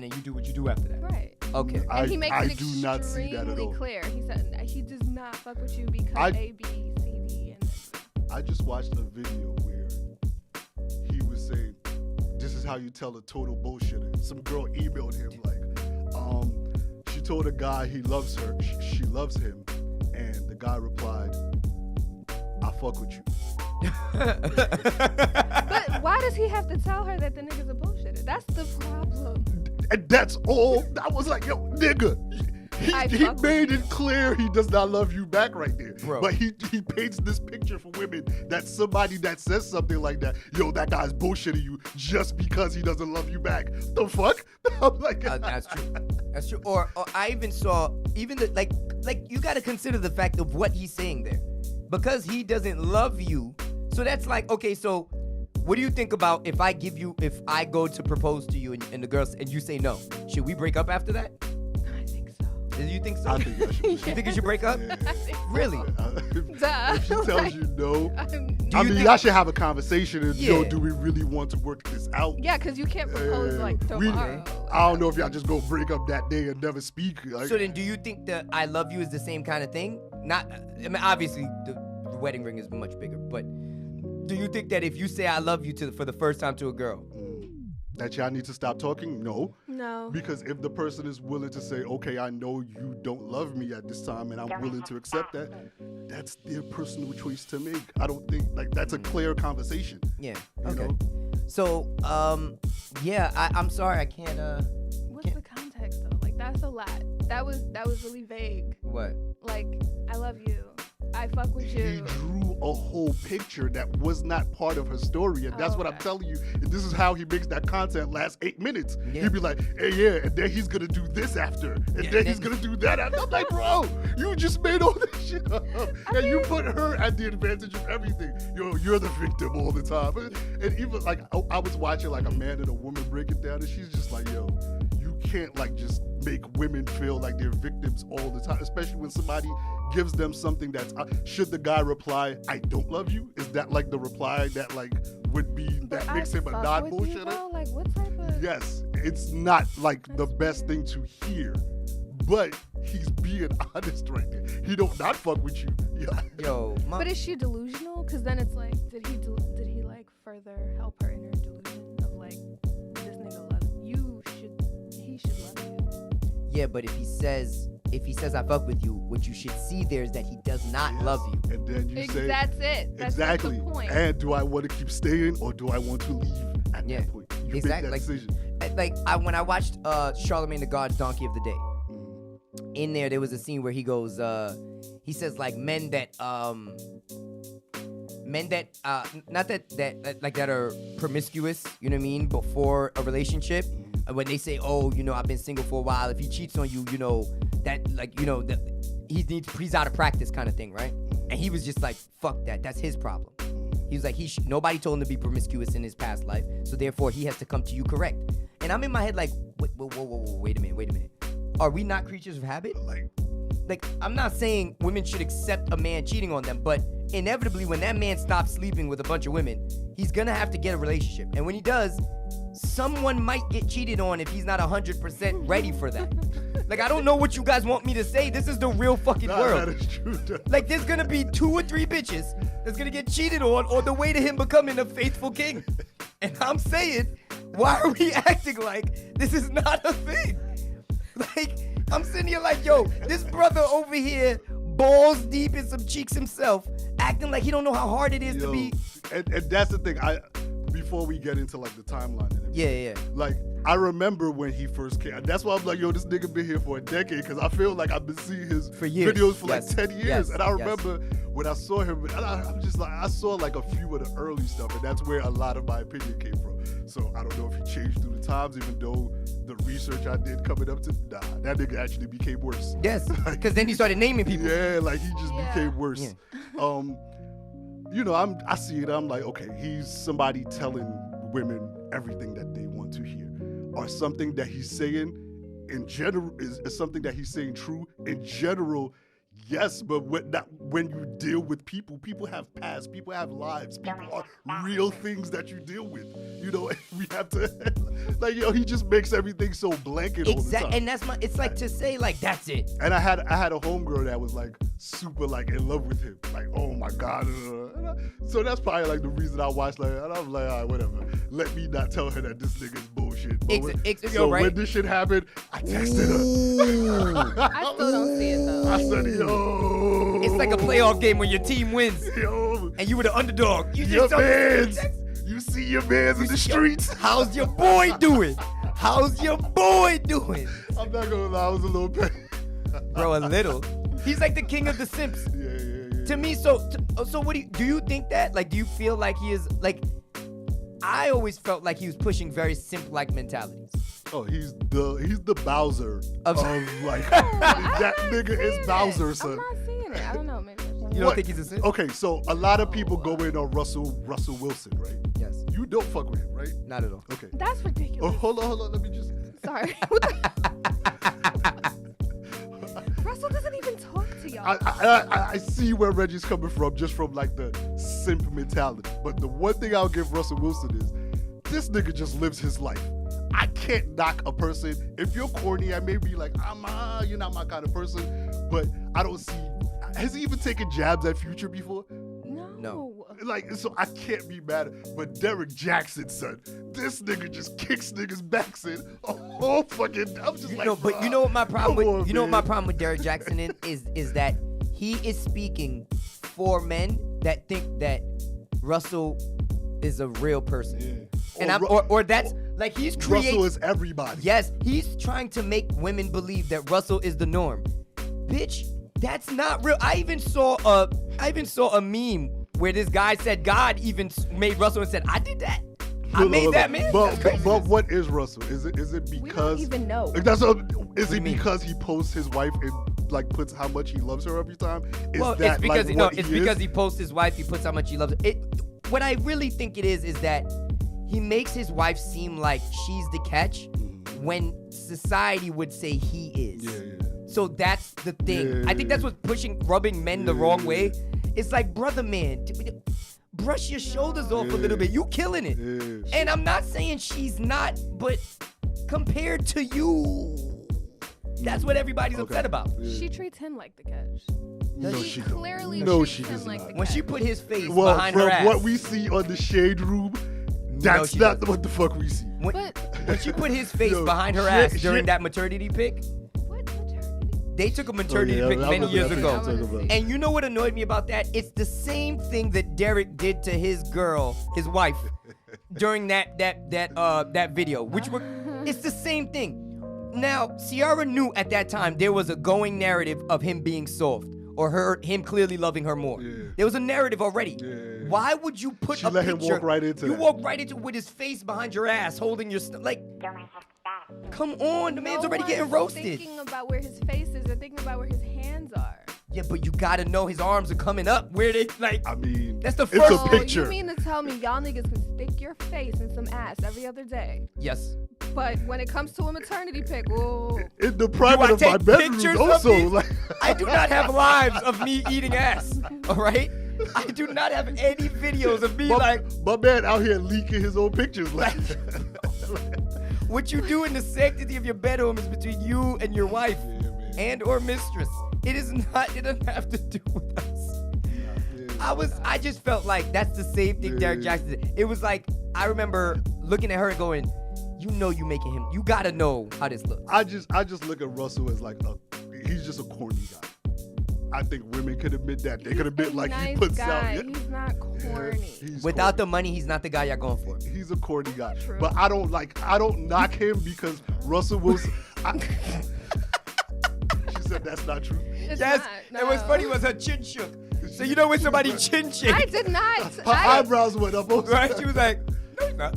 you do what you do after that. right. Okay. And he makes I it do not see that at all. extremely clear. He said he does not fuck with you because A, B, C, D, and I just watched a video where he was saying, "This is how you tell a total bullshitter." Some girl emailed him like, she told a guy he loves her, she loves him, and the guy replied, "I fuck with you." But why does he have to tell her that the nigga's a bullshitter? That's the problem. And that's all. I was like, yo, nigga. He made it clear he does not love you back right there. Bro. But he paints this picture for women that somebody that says something like that, yo, that guy's bullshitting you just because he doesn't love you back. The fuck? I'm like, that's true. That's true. Or I even saw like you got to consider the fact of what he's saying there, because he doesn't love you. So that's like, okay, so what do you think about if I go to propose to you and the girls and you say no? Should we break up after that? I think so. Do you think so? I think I should. You think you should break up? Yeah. I think so. Really? Duh. If she tells you no, Do I you mean, think- y'all should have a conversation and, yo, Yeah. do we really want to work this out? Yeah, because you can't propose like tomorrow. I don't know if y'all just go break up that day and never speak. Like, So then, do you think that I love you is the same kind of thing? Not, I mean, obviously the wedding ring is much bigger, but do you think that if you say I love you for the first time to a girl, that y'all need to stop talking? No. No. Because if the person is willing to say, okay, I know you don't love me at this time and I'm willing to accept that, that's their personal choice to make. I don't think, like, that's a clear conversation. yeah, You okay. know? So, yeah, I'm sorry, I can't. What's the context though? Like that's a lot. That was really vague. What? Like I love you. I fuck with He you. drew a whole picture that was not part of her story, and that's what I'm Okay. telling you. And this is how he makes that content last 8 minutes. Yeah. He'd be like, hey, yeah, and then he's gonna do this after, and Yeah, then and he's then- gonna do that after. I'm like, bro, you just made all this shit up, and you put her at the advantage of everything. Yo, you're the victim all the time. And even like, I was watching like a man and a woman break it down, and she's just like, yo, you can't like just make women feel like they're victims all the time, especially when somebody gives them something that's should the guy reply, I don't love you? Is that like the reply that like would be that But makes I him a fuck non with you, bullshitter? bro. Like what type of? Yes, it's not like the best thing to hear, but he's being honest right there. He don't not fuck with you. Yeah. Yo, But is she delusional? Because then it's like, did he like further help her in her delusion of like, this nigga loves you? He should love you. yeah, but if he says I fuck with you, what you should see there is that he does not Yes. love you. And then you say That's it. That's exactly. the point. And do I want to keep staying or do I want to leave at Yeah. that point? You Exactly. make that decision. Like when I watched Charlemagne the God's Donkey of the Day, in there was a scene where he goes, he says like men that not that are promiscuous, you know what I mean, before a relationship, when they say, oh, you know, I've been single for a while, if he cheats on you, you know, that like, you know, that he's out of practice kind of thing, right? And he was just like, fuck that, that's his problem. He was like, nobody told him to be promiscuous in his past life, so therefore he has to come to you correct. And I'm in my head like, whoa, wait a minute. Are we not creatures of habit? Like, I'm not saying women should accept a man cheating on them, but inevitably when that man stops sleeping with a bunch of women, he's gonna have to get a relationship. And when he does, someone might get cheated on if he's not 100% ready for that. Like, I don't know what you guys want me to say. This is the real fucking world. That is true. Like, there's gonna be 2 or 3 bitches that's gonna get cheated on the way to him becoming a faithful king. And I'm saying, why are we acting like this is not a thing? Like, I'm sitting here like, yo, this brother over here, balls deep in some cheeks himself, acting like he don't know how hard it is to be. And that's the thing. before we get into like the timeline and everything, Yeah. like I remember when he first came. That's why I'm like, yo, this nigga been here for a decade because I feel like I've been seeing his videos for like 10 years. Yes. And I remember when I saw him, and I'm just like, I saw like a few of the early stuff, and that's where a lot of my opinion came from. So I don't know if he changed through the times, even though the research I did coming up to, that nigga actually became worse. Yes, because then he started naming people. Yeah, like he just became worse. Yeah. You know, I see it. I'm like, okay, he's somebody telling women everything that they want to hear, or something that he's saying in general is something that he's saying true in general. Yes, but when you deal with people have pasts, people have lives, people are real things that you deal with. You know, we have to, like, yo, he just makes everything so blanket all the time. And it's like to say, like, that's it. And I had a homegirl that was like super like in love with him, like, oh my god. So that's probably like the reason I watched, like, and I'm like, all right, whatever. Let me not tell her that this nigga is bullshit. So when this shit happened, I texted her. I still don't see it though. I said, yo. It's like a playoff game when your team wins, yo, and you were the underdog. You your mans. You see your mans in the streets. How's your boy doing? How's your boy doing? I'm not gonna lie, I was a little petty. Bro, a little. He's like the king of the simps. Yeah. To me, so what do you think that? Like, do you feel like he is, like, I always felt like he was pushing very simp-like mentalities. Oh, he's the Bowser of like, that nigga is Bowser, son. I'm not seeing it. I don't know, maybe. You don't think he's a simp? Okay, so a lot of people go in on Russell Wilson, right? Yes. You don't fuck with him, right? Not at all. Okay. That's ridiculous. Oh, hold on. Let me just. Sorry. Russell doesn't even talk to y'all. I see where Reggie's coming from, just from like the simp mentality. But the one thing I'll give Russell Wilson is this nigga just lives his life. I can't knock a person. If you're corny, I may be like, you're not my kind of person. But I don't see. Has he even taken jabs at Future before? No. Like, so I can't be mad. But Derrik Jaxn, son, this nigga just kicks niggas' backs in. Oh, fucking, I'm just like, but you know what my problem with on, my problem with Derrik Jaxn is that he is speaking for men that think that Russell is a real person. Yeah. And or that's like he's creating. Russell is everybody. Yes, he's trying to make women believe that Russell is the norm. Bitch, that's not real. I even saw a meme where this guy said God even made Russell and said, I did that. I made that man. But what is Russell? Is it because we don't even know. Is it because he posts his wife and like puts how much he loves her every time? It's because he posts his wife, he puts how much he loves her. What I really think it is that he makes his wife seem like she's the catch when society would say he is. Yeah. So that's the thing. I think that's what's rubbing men the wrong way. It's like, brother, man, brush your shoulders off a little bit. You killing it. Yeah. And I'm not saying she's not, but compared to you, that's what everybody's upset about. Yeah. She treats him like the catch. No, she don't. clearly No, treats she him does like not. the When catch. she put his face Well, behind from her ass. what we see on the Shade Room, that's not what the fuck we see. When she put his face behind her ass during that maternity pic, What maternity? they took a maternity pic many years ago. See. And you know what annoyed me about that? It's the same thing that Derrik did to his girl, his wife, during that video. It's the same thing. Now, Ciara knew at that time there was a going narrative of him being soft or him clearly loving her more. Yeah. There was a narrative already. Yeah. Why would you put She a let picture? him walk right into You that. walk right into with his face behind your ass, holding your come on, the man's already getting roasted. Thinking about where his face is, or thinking about where his hands are. Yeah, but you gotta know his arms are coming up. Where they like? I mean, That's the it's first a picture. You mean to tell me y'all niggas can stick your face in some ass every other day? Yes. But when it comes to a maternity pic, whoa. In the private of my take bedroom, pictures of also. these? Like, I do not have lives of me eating ass. All right. I do not have any videos of me my man out here leaking his own pictures. Like, what you do in the sanctity of your bedroom is between you and your wife and or mistress. It is not. It doesn't have to do with us. I just felt like that's the same thing Derrik Jaxn did. It was like, I remember looking at her and going, you know you making him. You gotta know how this looks. I just look at Russell as like he's just a corny guy. I think women could admit that. They could admit like nice he puts guy. out. He's not corny. Without the money, he's not the guy y'all going for. He's a corny guy. True. But I don't knock him because Russell Wilson. She said that's not true. It's Yes, not, and what's no. funny was her chin shook. So you know when somebody chin shakes, I did not. Her eyebrows went up. right? She was like, no, he's not.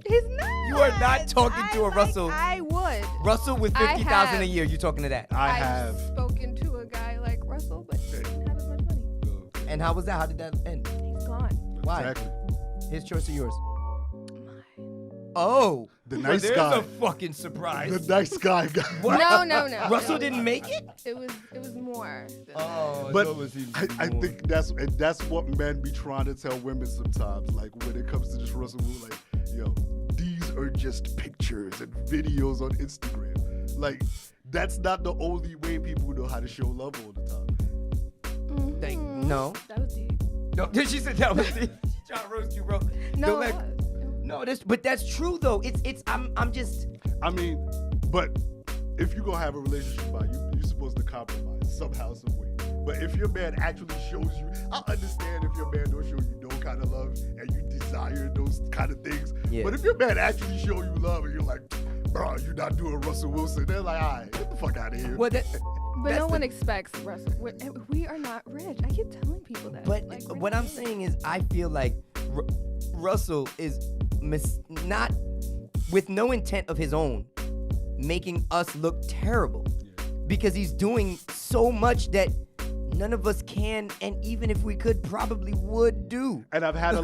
He's not. You are not talking to a Russell. I would. Russell with I 50,000 a have. year, you talking to that? I I've have. spoken to a guy like Russell, but he didn't have as much money. And how was that? How did that end? He's gone. Why? Exactly. His choice or yours? Mine. Oh. The well, nice there's guy. a fucking surprise. The nice guy. What? No. Russell didn't make it? It was more. Than Oh, But so it was even I more. think that's what men be trying to tell women sometimes. Like when it comes to just Russell Wilson, like, yo, these are just pictures and videos on Instagram. Like, that's not the only way people know how to show love all the time. Like, no. That was deep. No, she said that was it. She trying to roast you, bro. No, like, it was. no, but that's true though. I'm just. I mean, but if you gonna have a relationship, you're supposed to compromise somehow, some way. But if your man actually shows you, I understand if your man don't show you no kind of love and you desire those kind of things. Yeah. But if your man actually show you love and you're like, bro, you're not doing Russell Wilson, they're like, all right, get the fuck out of here. Well, But that's no one expects Russell. We are not rich. I keep telling people that. But Like, we're what not I'm rich. saying is, I feel like Russell is not with no intent of his own, making us look terrible because he's doing so much that none of us can, and even if we could, probably would do. And I've had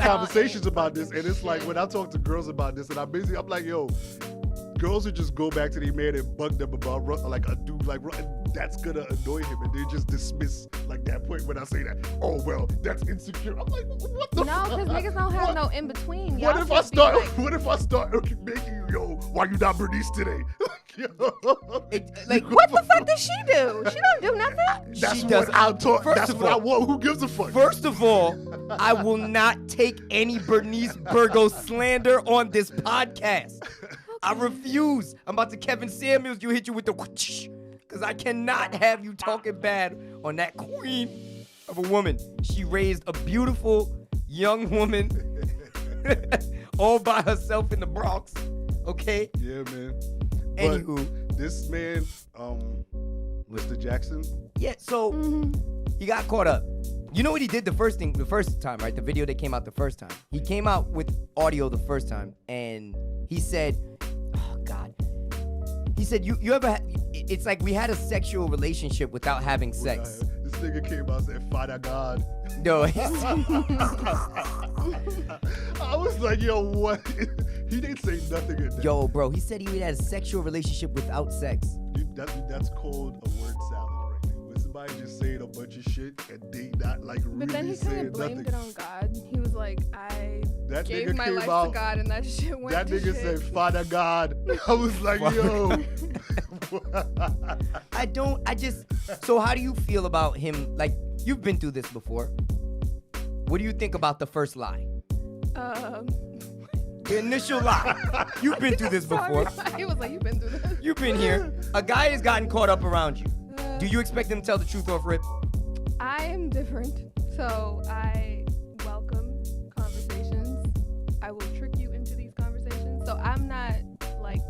conversations about this, and it's like when I talk to girls about this, and I'm like, yo, girls would just go back to their man and bug them about like a dude like that's gonna annoy him, and they just dismiss like that point when I say that. Oh well, that's insecure. I'm like, what the? No, because niggas don't have no in between. What if I start? What if I start making you, yo? Why you not Bernice today? Like, What the fuck does she do? She don't do nothing. That's She what does- I'm talking. First That's of what I all- want. Who gives a fuck? First of all, I will not take any Bernice Burgos slander on this podcast. I refuse. I'm about to Kevin Samuels. You hit you with the because I cannot have you talking bad on that queen of a woman. She raised a beautiful young woman all by herself in the Bronx. Okay. Yeah, man. Anywho, This man, Mr. Jackson. yeah. So he got caught up. You know what he did the first time, right? The video that came out the first time. He came out with audio the first time, and he said, "Oh God." He said, "You ever? It's like we had a sexual relationship without having sex." This nigga came out and said, "Father God." No. I was like, yo, what? He didn't say nothing in that. Yo, bro. He said he had a sexual relationship without sex. Dude, that's called a word salad right there. When somebody just saying a bunch of shit and they not like But then really he kind saying of blamed nothing. it on God. He was like, I That gave nigga my came life out. to God, and that shit went That to nigga shit. said, "Father God." I was like, yo. So how do you feel about him? Like, you've been through this before. What do you think about the first lie? The initial lie. You've been through this before. He was like, you've been through this. You've been here. A guy has gotten caught up around you. Do you expect him to tell the truth off rip? I am different, so I welcome conversations. I will trick you into these conversations. So I'm not like,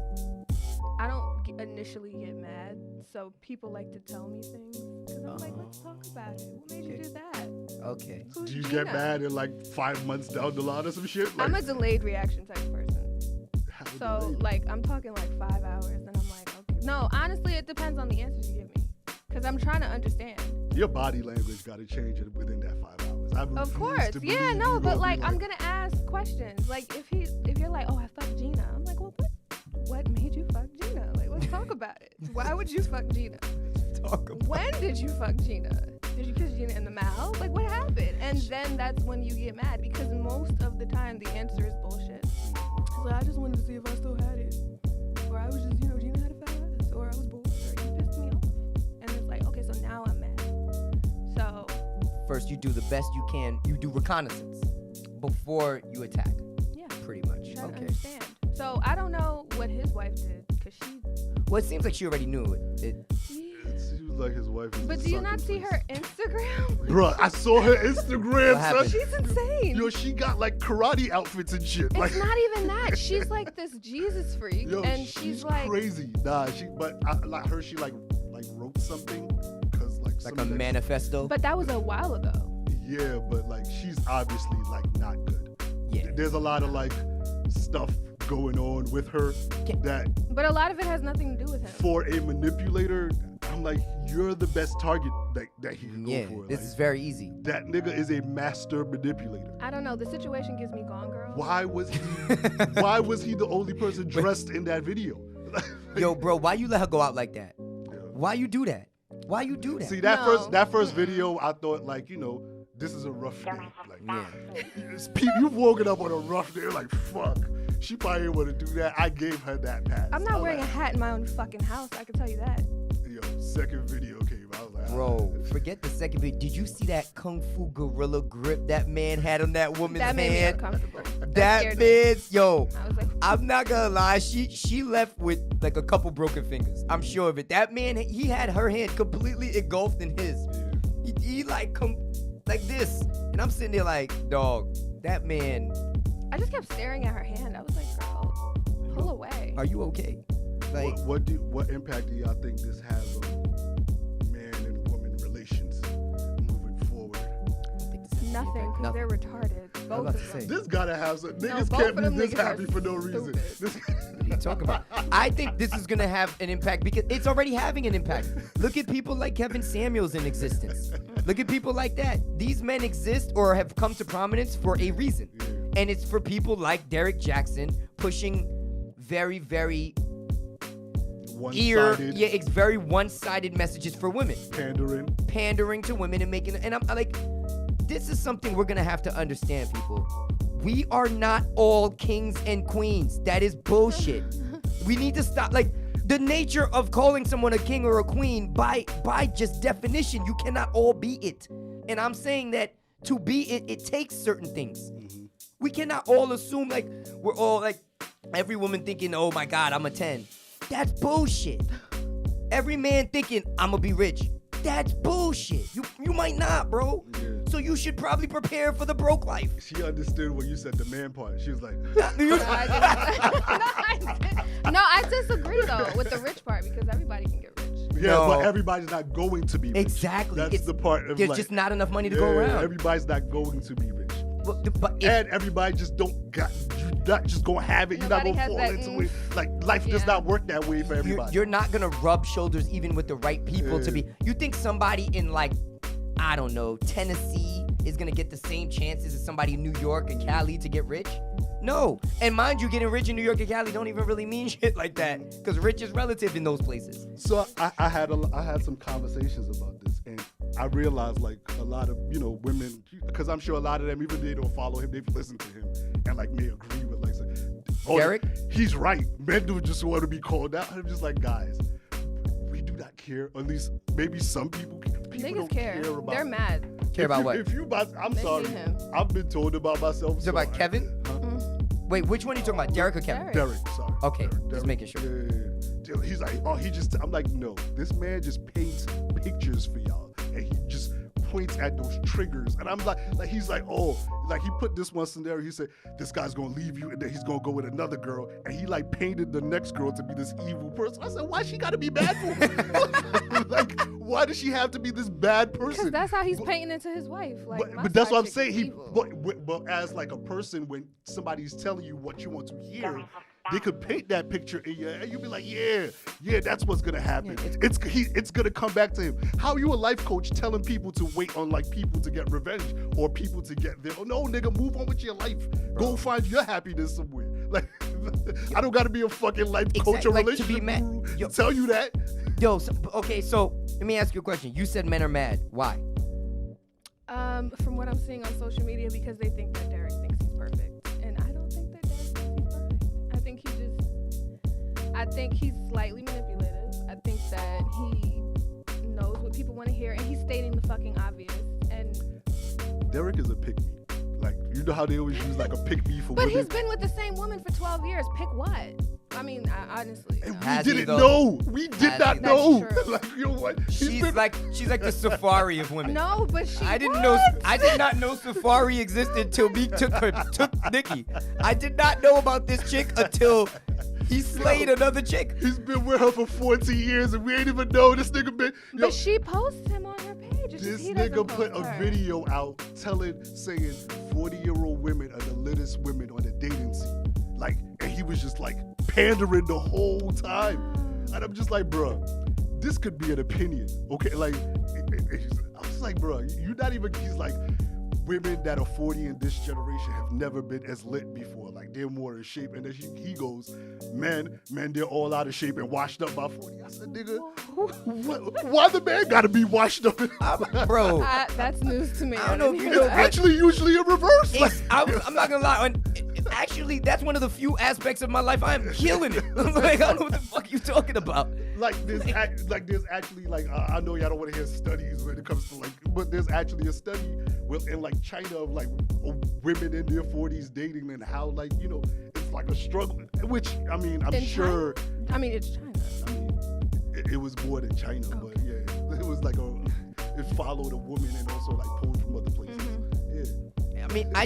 I don't initially get mad. So people like to tell me things. Because I'm like, let's talk about it. What made you do that? Okay. Who's Do you Gina? get mad in like 5 months down the line or some shit? Like, I'm a delayed reaction type of person. how So delayed? like, I'm talking like 5 hours, and I'm like, okay. No, honestly, it depends on the answers you give me. Because I'm trying to understand. Your body language got to change within that 5 hours. I Of refuse course, to yeah, believe no, you but gonna like be I'm gonna ask questions. Like if you're like, oh, I fucked Gina, I'm like, well, what made you fuck Gina? Like, let's talk about it. Why would you fuck Gina? Talk about When did you fuck Gina? Did you kiss Gina in the mouth? Like, what happened? And then that's when you get mad because most of the time the answer is bullshit. It's like, I just wanted to see if I still had it, or I was just, Gina had a fat ass, or I was bored, or you pissed me off. And it's like, okay, so now I'm mad. So. First, you do the best you can. You do reconnaissance before you attack. Yeah. Pretty much. Trying to Okay. understand. So I don't know what his wife did, cause she. Well, it seems like she already knew it. She was like his wife is. But do you not see her Instagram? Bro, I saw her Instagram, son. She's insane. Yo, she got like karate outfits and shit. It's like, not even that. She's like this Jesus freak, yo, and she's like crazy. Nah, but I like her. She like wrote something because like a manifesto. But that was a while ago. Yeah, but like she's obviously like not good. Yeah. There's a lot of like stuff going on with her that. But a lot of it has nothing to do with him. For a manipulator, I'm like, you're the best target that he can go for. This like, is very easy. That nigga is a master manipulator. I don't know. The situation gives me gone, girl. Why was he the only person dressed in that video? Yo, bro, why you let her go out like that? Yeah. Why you do that? Why you do that? See, that first video, I thought like, this is a rough day. Like, you've woken up on a rough day, like, fuck. She probably didn't want to do that. I gave her that pass. I'm not wearing a hat in my own fucking house. I can tell you that. Yo, second video came out. I was like, bro, forget the second video. Did you see that kung fu gorilla grip that man had on that woman's hand? That made me uncomfortable. That man's, yo, I was like, I'm not gonna lie. She left with like a couple broken fingers. I'm sure of it. That man, he had her hand completely engulfed in his. He like this, and I'm sitting there like, dog, that man. I just kept staring at her hand. I was like, girl, pull away. Are you okay? Like, what impact do y'all think this has on man and woman relations moving forward? Nothing, because they're retarded. Both of them. This gotta have some niggas can't be this happy for no reason. What are you talking about? I think this is gonna have an impact because it's already having an impact. Look at people like Kevin Samuels in existence. Look at people like that. These men exist or have come to prominence for a reason. Yeah. And it's for people like Derrik Jaxn pushing very, very one-sided. It's very one-sided messages for women. Pandering to women and making, and I'm like, this is something we're gonna have to understand, people. We are not all kings and queens. That is bullshit. We need to stop. Like, the nature of calling someone a king or a queen, by just definition, you cannot all be it. And I'm saying that to be it, it takes certain things. Mm-hmm. We cannot all assume like we're all like every woman thinking, oh my God, I'm a 10. That's bullshit. Every man thinking, I'm gonna be rich. That's bullshit. You might not, bro. Yeah. So you should probably prepare for the broke life. She understood when you said the man part. She was like, I disagree though with the rich part because everybody can get rich. Yeah, but everybody's not going to be rich. Exactly. That's the part of there's just not enough money to go around. Everybody's not going to be rich. And everybody just you're not just gonna have it. You're not gonna fall into it. Like life does not work that way for everybody. You're not gonna rub shoulders even with the right people to be. You think somebody in like, I don't know, Tennessee is gonna get the same chances as somebody in New York and Cali to get rich? No. And mind you, getting rich in New York and Cali don't even really mean shit like that because rich is relative in those places. So I had some conversations about this, and I realized like a lot of women, because I'm sure a lot of them, even they don't follow him, they've listened to him and like may agree with like, Derrik, he's right. Men do just want to be called out. I'm just like, guys, we do not care. Or at least maybe some people don't care about. They're mad. Care about what? I'm sorry. I've been told about myself. Is it about Kevin? Wait, which one are you talking about? Derrik or Kevin? Derrik, sorry. Okay, Derrik. Just making sure. Yeah. He's like, I'm like, no. This man just paints pictures for y'all. And he just points at those triggers. And I'm like he's like, he put this one scenario. He said, this guy's going to leave you and then he's going to go with another girl. And he like painted the next girl to be this evil person. I said, why she got to be bad for? Like, why does she have to be this bad person? Because that's how he's painting into his wife. Like, but that's what I'm saying. But as like a person, when somebody's telling you what you want to hear, they could paint that picture in your head. You'd be like, yeah, that's what's gonna happen. Yeah, it's gonna come back to him. How are you a life coach telling people to wait on like people to get revenge or people to get there? Oh no, nigga, move on with your life. Go find your happiness somewhere. Like, I don't gotta be a fucking life coach or relationship guru to tell you that. Yo, so let me ask you a question. You said men are mad. Why? From what I'm seeing on social media, because they think that Derrik thinks he's perfect, and I don't think that Derrik thinks he's perfect. I think he's slightly manipulative. I think that he knows what people want to hear, and he's stating the fucking obvious. And Derrik is a pick-me. Like, you know how they always use like a pick-me for But women? he's been with the same woman for 12 years. Pick what? mean, honestly. And no. we didn't know. We did not know. That's true. Like, you know what? She's like the Safari of women. No, but she. I didn't what? know. I did not know Safari existed till Meek took Nicki. I did not know about this chick until he slayed another chick. He's been with her for 14 years and we ain't even know this nigga been. Yo, But she posts him on her page. It's this just he nigga doesn't put post a her. video out saying 40-year-old women are the littest women on the dating scene. Like, and he was just like pandering the whole time. And I'm just like, bruh, this could be an opinion. Okay, like, I was like, bruh, you're not even, he's like, women that are 40 in this generation have never been as lit before. Like, they're more in shape. And then he goes, men, they're all out of shape and washed up by 40. I said, nigga, why the man gotta be washed up? Bro, That's news to me. I don't know if you It's know, actually usually a reverse. Like, I'm not gonna lie. Actually, that's one of the few aspects of my life I'm killing it. Like, I don't know what the fuck you talking about. there's actually like I know y'all don't want to hear studies when it comes to like, but there's actually a study in like China of like women in their 40s dating and how like, you know, it's like a struggle. Which I mean, I'm In sure. China? I mean, it's China. I mean, it was more than China, but yeah, it was like it followed a woman and also like pulled from other places. Mm-hmm. Yeah. I mean, I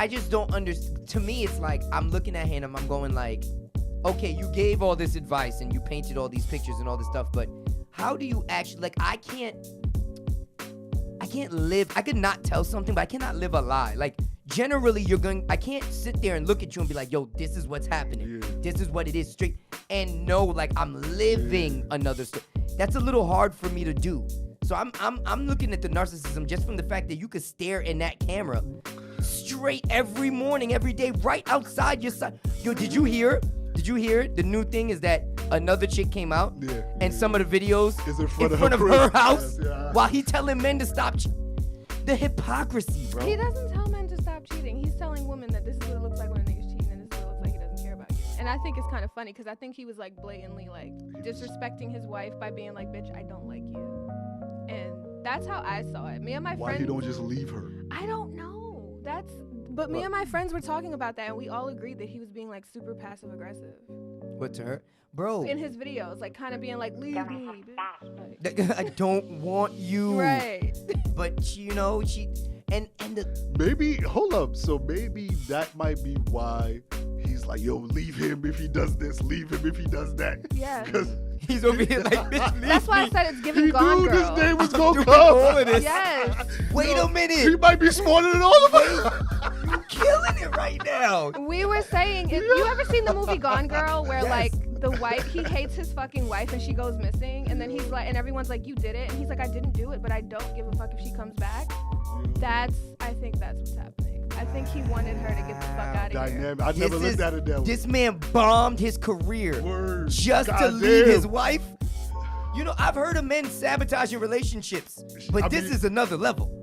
just don't understand. To me, it's like I'm looking at him. I'm going like, okay, you gave all this advice and you painted all these pictures and all this stuff, but how do you actually, like, I can't live. I could not tell something, but I cannot live a lie. Like, generally, I can't sit there and look at you and be like, yo, this is what's happening. Yeah. This is what it is straight. And know, like, I'm living another story. That's a little hard for me to do. So I'm looking at the narcissism just from the fact that you could stare in that camera straight every morning, every day, right outside your side. Yo, did you hear? The new thing is that another chick came out and some of the videos is in front of her house Yes, yeah. while he telling men to stop. The hypocrisy, bro. He doesn't tell men to stop cheating. He's telling women that this is what it looks like when a nigga's cheating and this is what it looks like he doesn't care about you. And I think it's kind of funny because I think he was like blatantly like disrespecting his wife by being like, bitch, I don't like you. And that's how I saw it. Me and my Why friends. he don't just leave her? I don't know. But me and my friends were talking about that and we all agreed that he was being like super passive aggressive What to her? Bro. in his videos, like kind of being like, leave me, bitch. Like, I don't want you. right. But you know, and the Maybe, hold up. So maybe that might be why he's like, yo, leave him if he does this, leave him if he does that. Yeah. Because he's over here like, bitch, leave That's why I me. said it's giving he Gone knew Girl. this day was I'm going to doing all of come. this. Yes. Wait a He minute. might be smarter than all of us. You're killing it right now. We were saying, if you ever seen the movie Gone Girl, where Yes. like the wife, he hates his fucking wife and she goes missing, and then he's like, and everyone's like, you did it, and he's like, I didn't do it, but I don't give a fuck if she comes back. I think that's what's happening. I think he wanted her to get the fuck out of here. Dynamic. I never looked at it that way. This man bombed his career Word. just to Goddamn. leave his wife. You know, I've heard of men sabotaging relationships, but I this mean- is another level.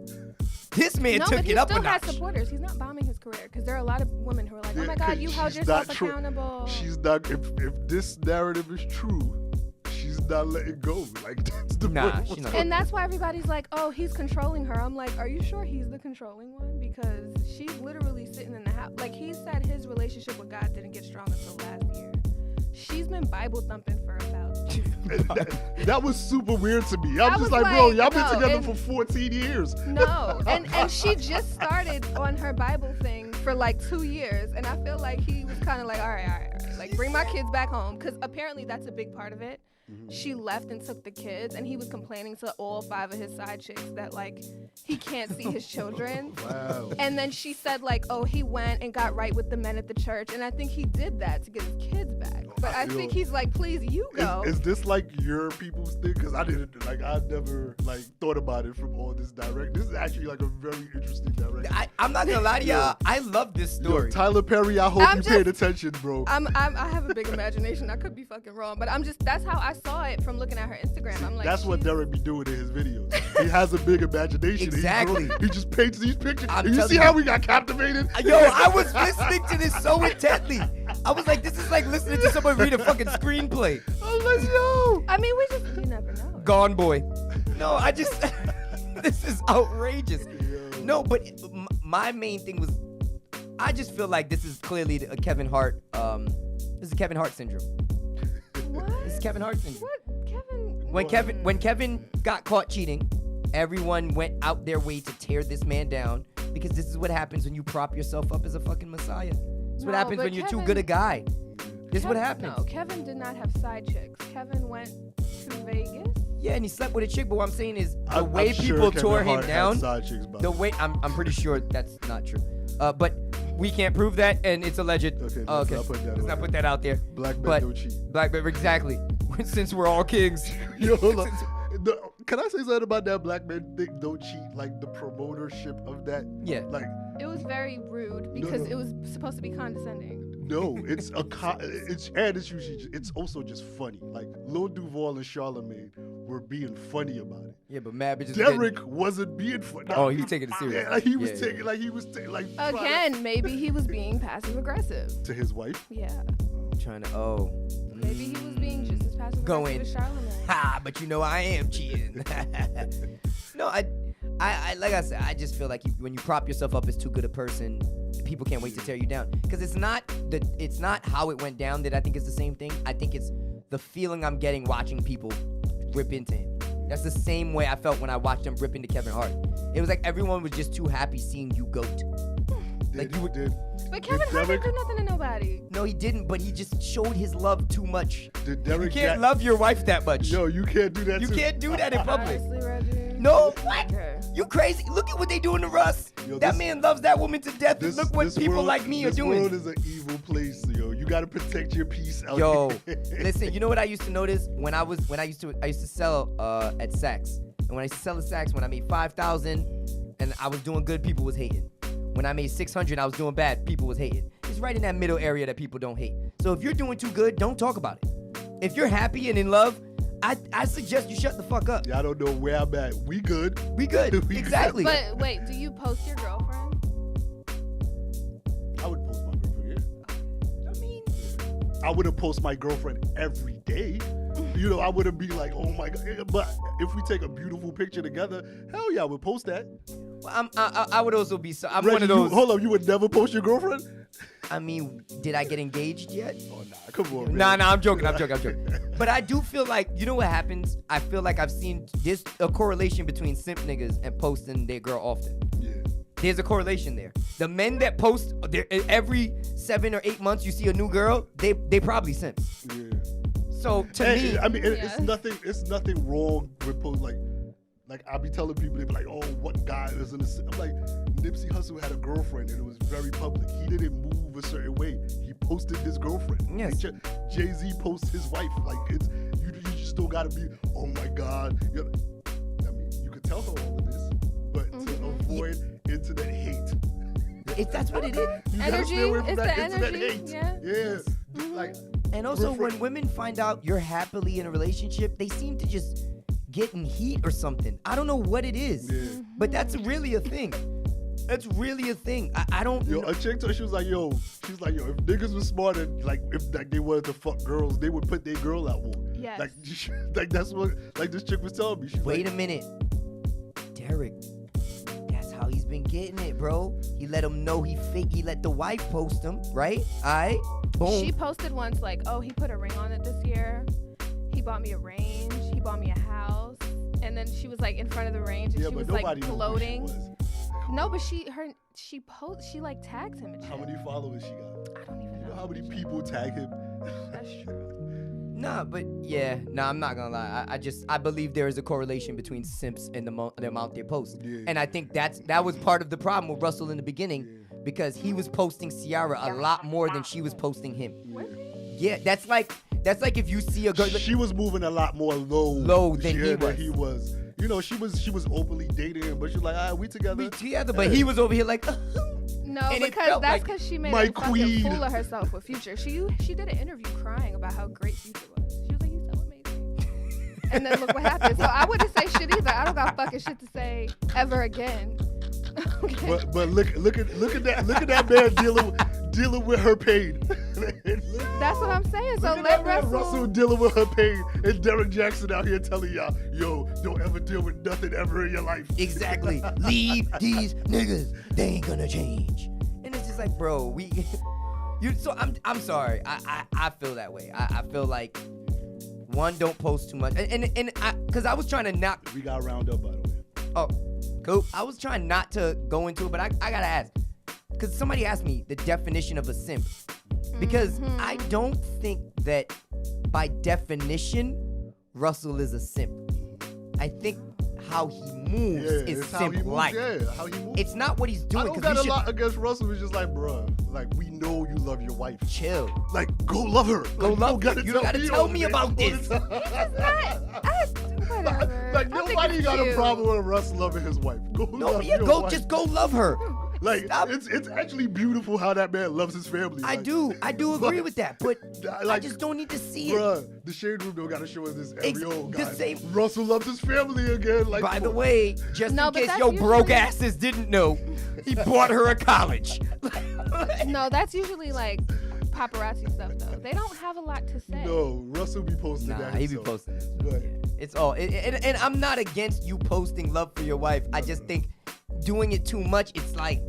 This man No, took but he it up still a has notch. supporters. He's not bombing his career because there are a lot of women who are like, oh Yeah, my God, 'cause you held she's yourself not true. accountable. She's not, if this narrative is true, she's not letting go. Like, that's the Nah, point. she not. And that's why everybody's like, oh, he's controlling her. I'm like, are you sure he's the controlling one? Because she's literally sitting in the house. Like, he said his relationship with God didn't get strong until last year. She's been Bible thumping for about 2 that was super weird to me. I'm I just was like, bro, like, y'all been no, together and- for 14 years. No, and she just started on her Bible thing for like 2 years, and I feel like he was kind of like, all right, like bring my kids back home, because apparently that's a big part of it. She left and took the kids, and he was complaining to all 5 of his side chicks that like he can't see his children. Wow. And then she said like, oh, he went and got right with the men at the church, and I think he did that to get his kids back. But I think he's like, please, you go. Is this like your people's thing? Because I never like thought about it from all this direct. This is actually like a very interesting direct. I'm not gonna lie to y'all. I love this story. Yo, Tyler Perry, I hope I'm you just- paid attention, bro. I have a big imagination. I could be fucking wrong, but that's how I saw it from looking at her Instagram. I'm like, That's what she's- Derrik be doing in his videos. He has a big imagination. Exactly. He just paints these pictures. I'm And you telling see you. how we got captivated? Yo, I was listening to this so intently. I was like, this is like listening to someone read a fucking screenplay. I was like, yo. I mean, you never know. Gone boy. No, I just, this is outrageous. No, but my main thing was, I just feel like this is clearly a Kevin Hart, this is Kevin Hart syndrome. What? It's Kevin Hart syndrome. What? When Kevin got caught cheating, everyone went out their way to tear this man down because this is what happens when you prop yourself up as a fucking messiah. This is what happens when you're too good a guy. This is what happens. No, Kevin did not have side chicks. Kevin went to Vegas. Yeah, and he slept with a chick, but what I'm saying is the I'm way sure people Kevin tore Hart him had down, side chicks, by the way I'm pretty sure that's not true. But we can't prove that, and it's alleged. Okay, Okay, let's not put that out there. Black men But don't cheat. Black men, exactly. Since we're all kings. Yo, hold up. Can I say something about that black men think don't cheat? Like the promotership of that. Yeah. Like It was very rude because it was supposed to be condescending. no, it's also just funny. Like Lil Duval and Charlamagne were being funny about it. Yeah, but mad bitches. Derek wasn't being funny. Oh, he was taking it serious. Yeah, like he was Yeah, taking like Again, maybe he was being passive aggressive. to his wife. Yeah. Trying to Maybe he was being just as passive Going. aggressive as Charlamagne. Ha, but you know I am cheating. No, I like I said, I just feel like when you prop yourself up as too good a person, people can't wait to tear you down. Because it's not how it went down that I think is the same thing. I think it's the feeling I'm getting watching people rip into him. That's the same way I felt when I watched him rip into Kevin Hart. It was like everyone was just too happy seeing you goat. Like you did. But Kevin Hart didn't do nothing to nobody. No, he didn't, but he just showed his love too much. Did Derek You can't love your wife that much. Yo, you can't do that. You can't do that in public. Honestly, Reggie. No, what? Okay. You crazy? Look at what they doing to Russ. Yo, that man loves that woman to death. And look what people world, like me are doing. This world is an evil place, yo. You gotta protect your peace out Yo, here. listen. You know what I used to notice when I used to sell at Saks, and when I used to sell at Saks, when I made 5,000 and I was doing good, people was hating. When I made 600, I was doing bad, people was hating. It's right in that middle area that people don't hate. So if you're doing too good, don't talk about it. If you're happy and in love, I suggest you shut the fuck up. Yeah, I don't know where I'm at. We good. We good. We Exactly. But wait, do you post your girlfriend? I would post my girlfriend, yeah. I mean, I wouldn't post my girlfriend every day. You know, I wouldn't be like, oh my God. But if we take a beautiful picture together, hell yeah, I would post that. well, I would also be. I'm Reggie, one of those. hold up, you would never post your girlfriend? I mean, did I get engaged yet? Oh, nah, come on, Nah, man. I'm joking. But I do feel like, you know what happens? I feel like I've seen there's a correlation between simp niggas and posting their girl often. Yeah. There's a correlation there. The men that post every 7 or 8 months, you see a new girl, they probably simps. Yeah. So to me, I mean, Yeah. it's nothing wrong with post like I be telling people, they be like, oh, what guy is in this? I'm like, Nipsey Hussle had a girlfriend and it was very public. He didn't move a certain way. He posted his girlfriend. Yes. Jay-Z posts his wife. Like it's you just still gotta be, oh my God. I mean, you could tell her all of this, but to avoid internet hate. if that's what it is. You gotta Energy, stay away from it's that the internet energy, hate. yeah. Like And also, Refresh. when women find out you're happily in a relationship, they seem to just get in heat or something. I don't know what it is, Yeah. but that's really a thing. That's really a thing. I don't Yo, know. a chick told, she was like, yo, if niggas was smart and if they wanted to fuck girls, they would put their girl out more. Yes. Like that's what this chick was telling me. She's Wait like, a minute. Derek, that's how he's been getting it, bro. He let him know he fake. He let the wife post him, right? Alright, boom. She posted once like, oh, he put a ring on it this year. He bought me a range. He bought me a house. And then she was like in front of the range and yeah, she but was like nobody knew who she gloating. was. No, but she like tagged him and shit. How many followers she got? I don't even You know. know how many people tag him? That's true. Nah, but yeah, I'm not gonna lie. I believe there is a correlation between simps and the amount they post. Yeah. And I think that was part of the problem with Russell in the beginning, because he was posting Ciara a lot more than she was posting him. Yeah, that's like if you see a girl. She was moving a lot more Low than he was. was. You know, she was openly dating him, but she's like, all right, we together. We together, but he was over here like. No, And it because felt that's like because she made my a fucking queen. fool of herself with Future. She did an interview crying about how great Future was. She was like, he's so amazing. And then look what happened. So I wouldn't say shit either. I don't got fucking shit to say ever again. Okay. But look at that man dealing with her pain. That's what I'm saying. So Look at let that man Russell dealing with her pain, and Derrik Jaxn out here telling y'all, yo, don't ever deal with nothing ever in your life. Exactly. Leave these niggas. They ain't gonna change. And it's just like, bro, I'm sorry. I feel that way. I feel like one, don't post too much, and because I was trying to knock. We got round up, by the way. Oh, cool. I was trying not to go into it, but I gotta ask, because somebody asked me the definition of a simp, because I don't think that by definition Russell is a simp. I think how he moves is simp-like. How he moves. It's not what he's doing. I don't got a lot against Russell. It's just like, bruh, like, we know you love your wife. Chill. Like, go love her. Go love her. You gotta tell me about this. It's not. Whatever. Like, nobody got a problem with Russell loving his wife. Just go love her. Like, it's actually beautiful how that man loves his family. I like, do agree with that, but like, I just don't need to see it. Bruh, the Shade Room don't gotta show us this every old guy. The same. Russell loves his family again. Like, by the way, just in case your usually... broke asses didn't know, he bought her a college. No, that's usually like paparazzi stuff though. They don't have a lot to say. No, Russell be posting that himself. He be posting this. But it's all. And I'm not against you posting love for your wife. I just think doing it too much, it's like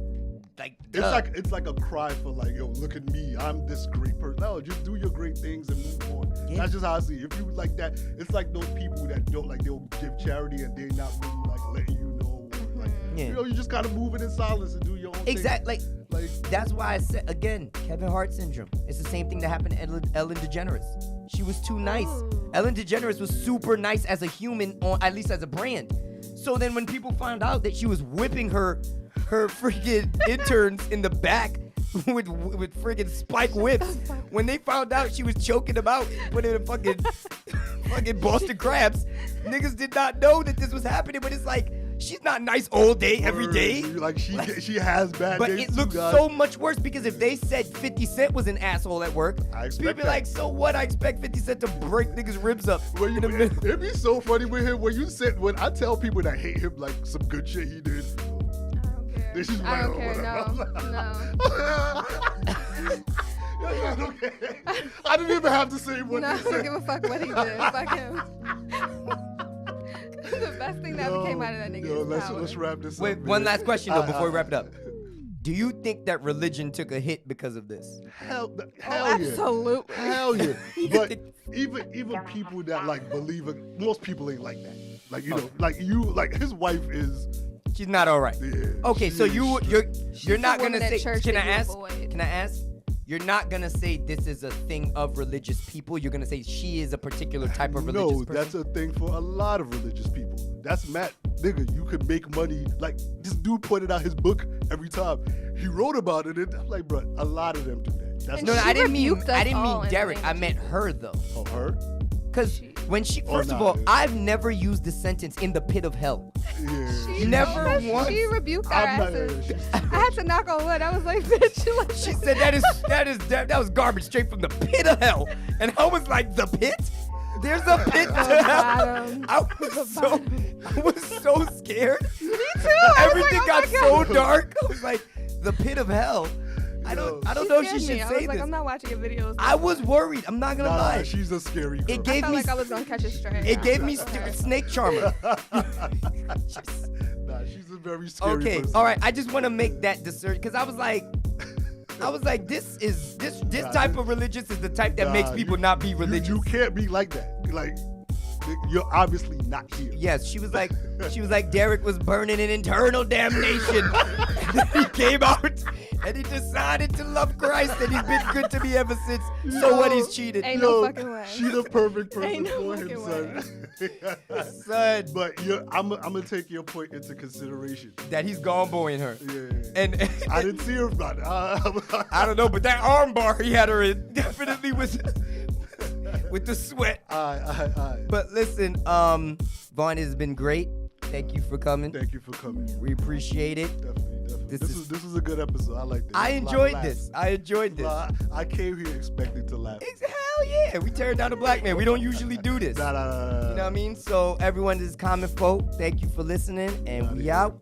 it's like a cry for like, yo, look at me, I'm this great person. No, just do your great things and move on. Yeah. That's just how I see it. If you like that, it's like those people that don't like, they'll give charity and they're not really like letting you know. Like, you know, you just gotta move it in silence and do your own thing. Exactly. Like that's why I said again, Kevin Hart syndrome. It's the same thing that happened to Ellen DeGeneres. She was too nice. Ellen DeGeneres was super nice as a human, at least as a brand. So then when people found out that she was whipping her freaking interns in the back with freaking spike whips, when they found out she was choking them out, putting in fucking Boston crabs, niggas did not know that this was happening. But it's like, she's not nice all day, every day. Like she has bad but days. But it looks so much worse because if they said 50 Cent was an asshole at work, people be like, so what? I expect 50 Cent to break niggas' ribs up. It'd be so funny with him when I tell people that hate him like some good shit he did. I don't care. No. I didn't even have to say what he said. I don't give a fuck what he did. Fuck him. The best thing that ever came out of that nigga is power. Let's wrap this up. Wait, one last question though before we wrap it up. Do you think that religion took a hit because of this? Hell yeah. Absolutely. Hell yeah. But even people that like believe it, most people ain't like that. Like, you know, like his wife is. She's not all right. Yeah, okay, so you're not gonna say. Can I ask? You're not gonna say this is a thing of religious people. You're gonna say she is a particular type of religious person. No, that's a thing for a lot of religious people. That's Matt, nigga. You could make money. Like this dude pointed out his book every time he wrote about it. And I'm like, bro, a lot of them do that. That's no, I didn't mean Derrik. I meant her though. Oh, her? Because when she, first of all, I've never used the sentence "in the pit of hell." Yeah. Never once. She rebuked our asses. I had to knock on wood. I was like, bitch. She said that was garbage straight from the pit of hell, and I was like, the pit? There's a pit to hell. I was so scared. Me too. Everything got so dark. I was like, the pit of hell. I don't know if she should say I was like, this. I'm not watching your videos. I was worried. I'm not gonna lie. She's a scary girl. I felt like I was gonna catch a stray. It gave me snake charmer. She's a very scary person. All right. I just want to make that discern because I was like, this type of religious is the type that makes people not be religious. You can't be like that. Like, you're obviously not here. Yes, she was like, Derrik was burning in eternal damnation. And then he came out and he decided to love Christ and he's been good to me ever since. So what? He's cheated. Ain't no fucking way. She's the perfect person no for him, son. Son. But I'm gonna take your point into consideration. That he's gone boying her. Yeah. And I didn't see her about it. I don't know, but that arm bar he had her in definitely was with the sweat. Aye. But listen, Vaughn, it has been great. Thank you for coming. Thank you for coming. We appreciate it. Definitely. This was a good episode. I like this. I enjoyed this. I came here expecting to laugh. Hell yeah. We turned down a black man. We don't usually do this. Nah. You know what I mean? So everyone, this is Common Folk. Thank you for listening, and we out.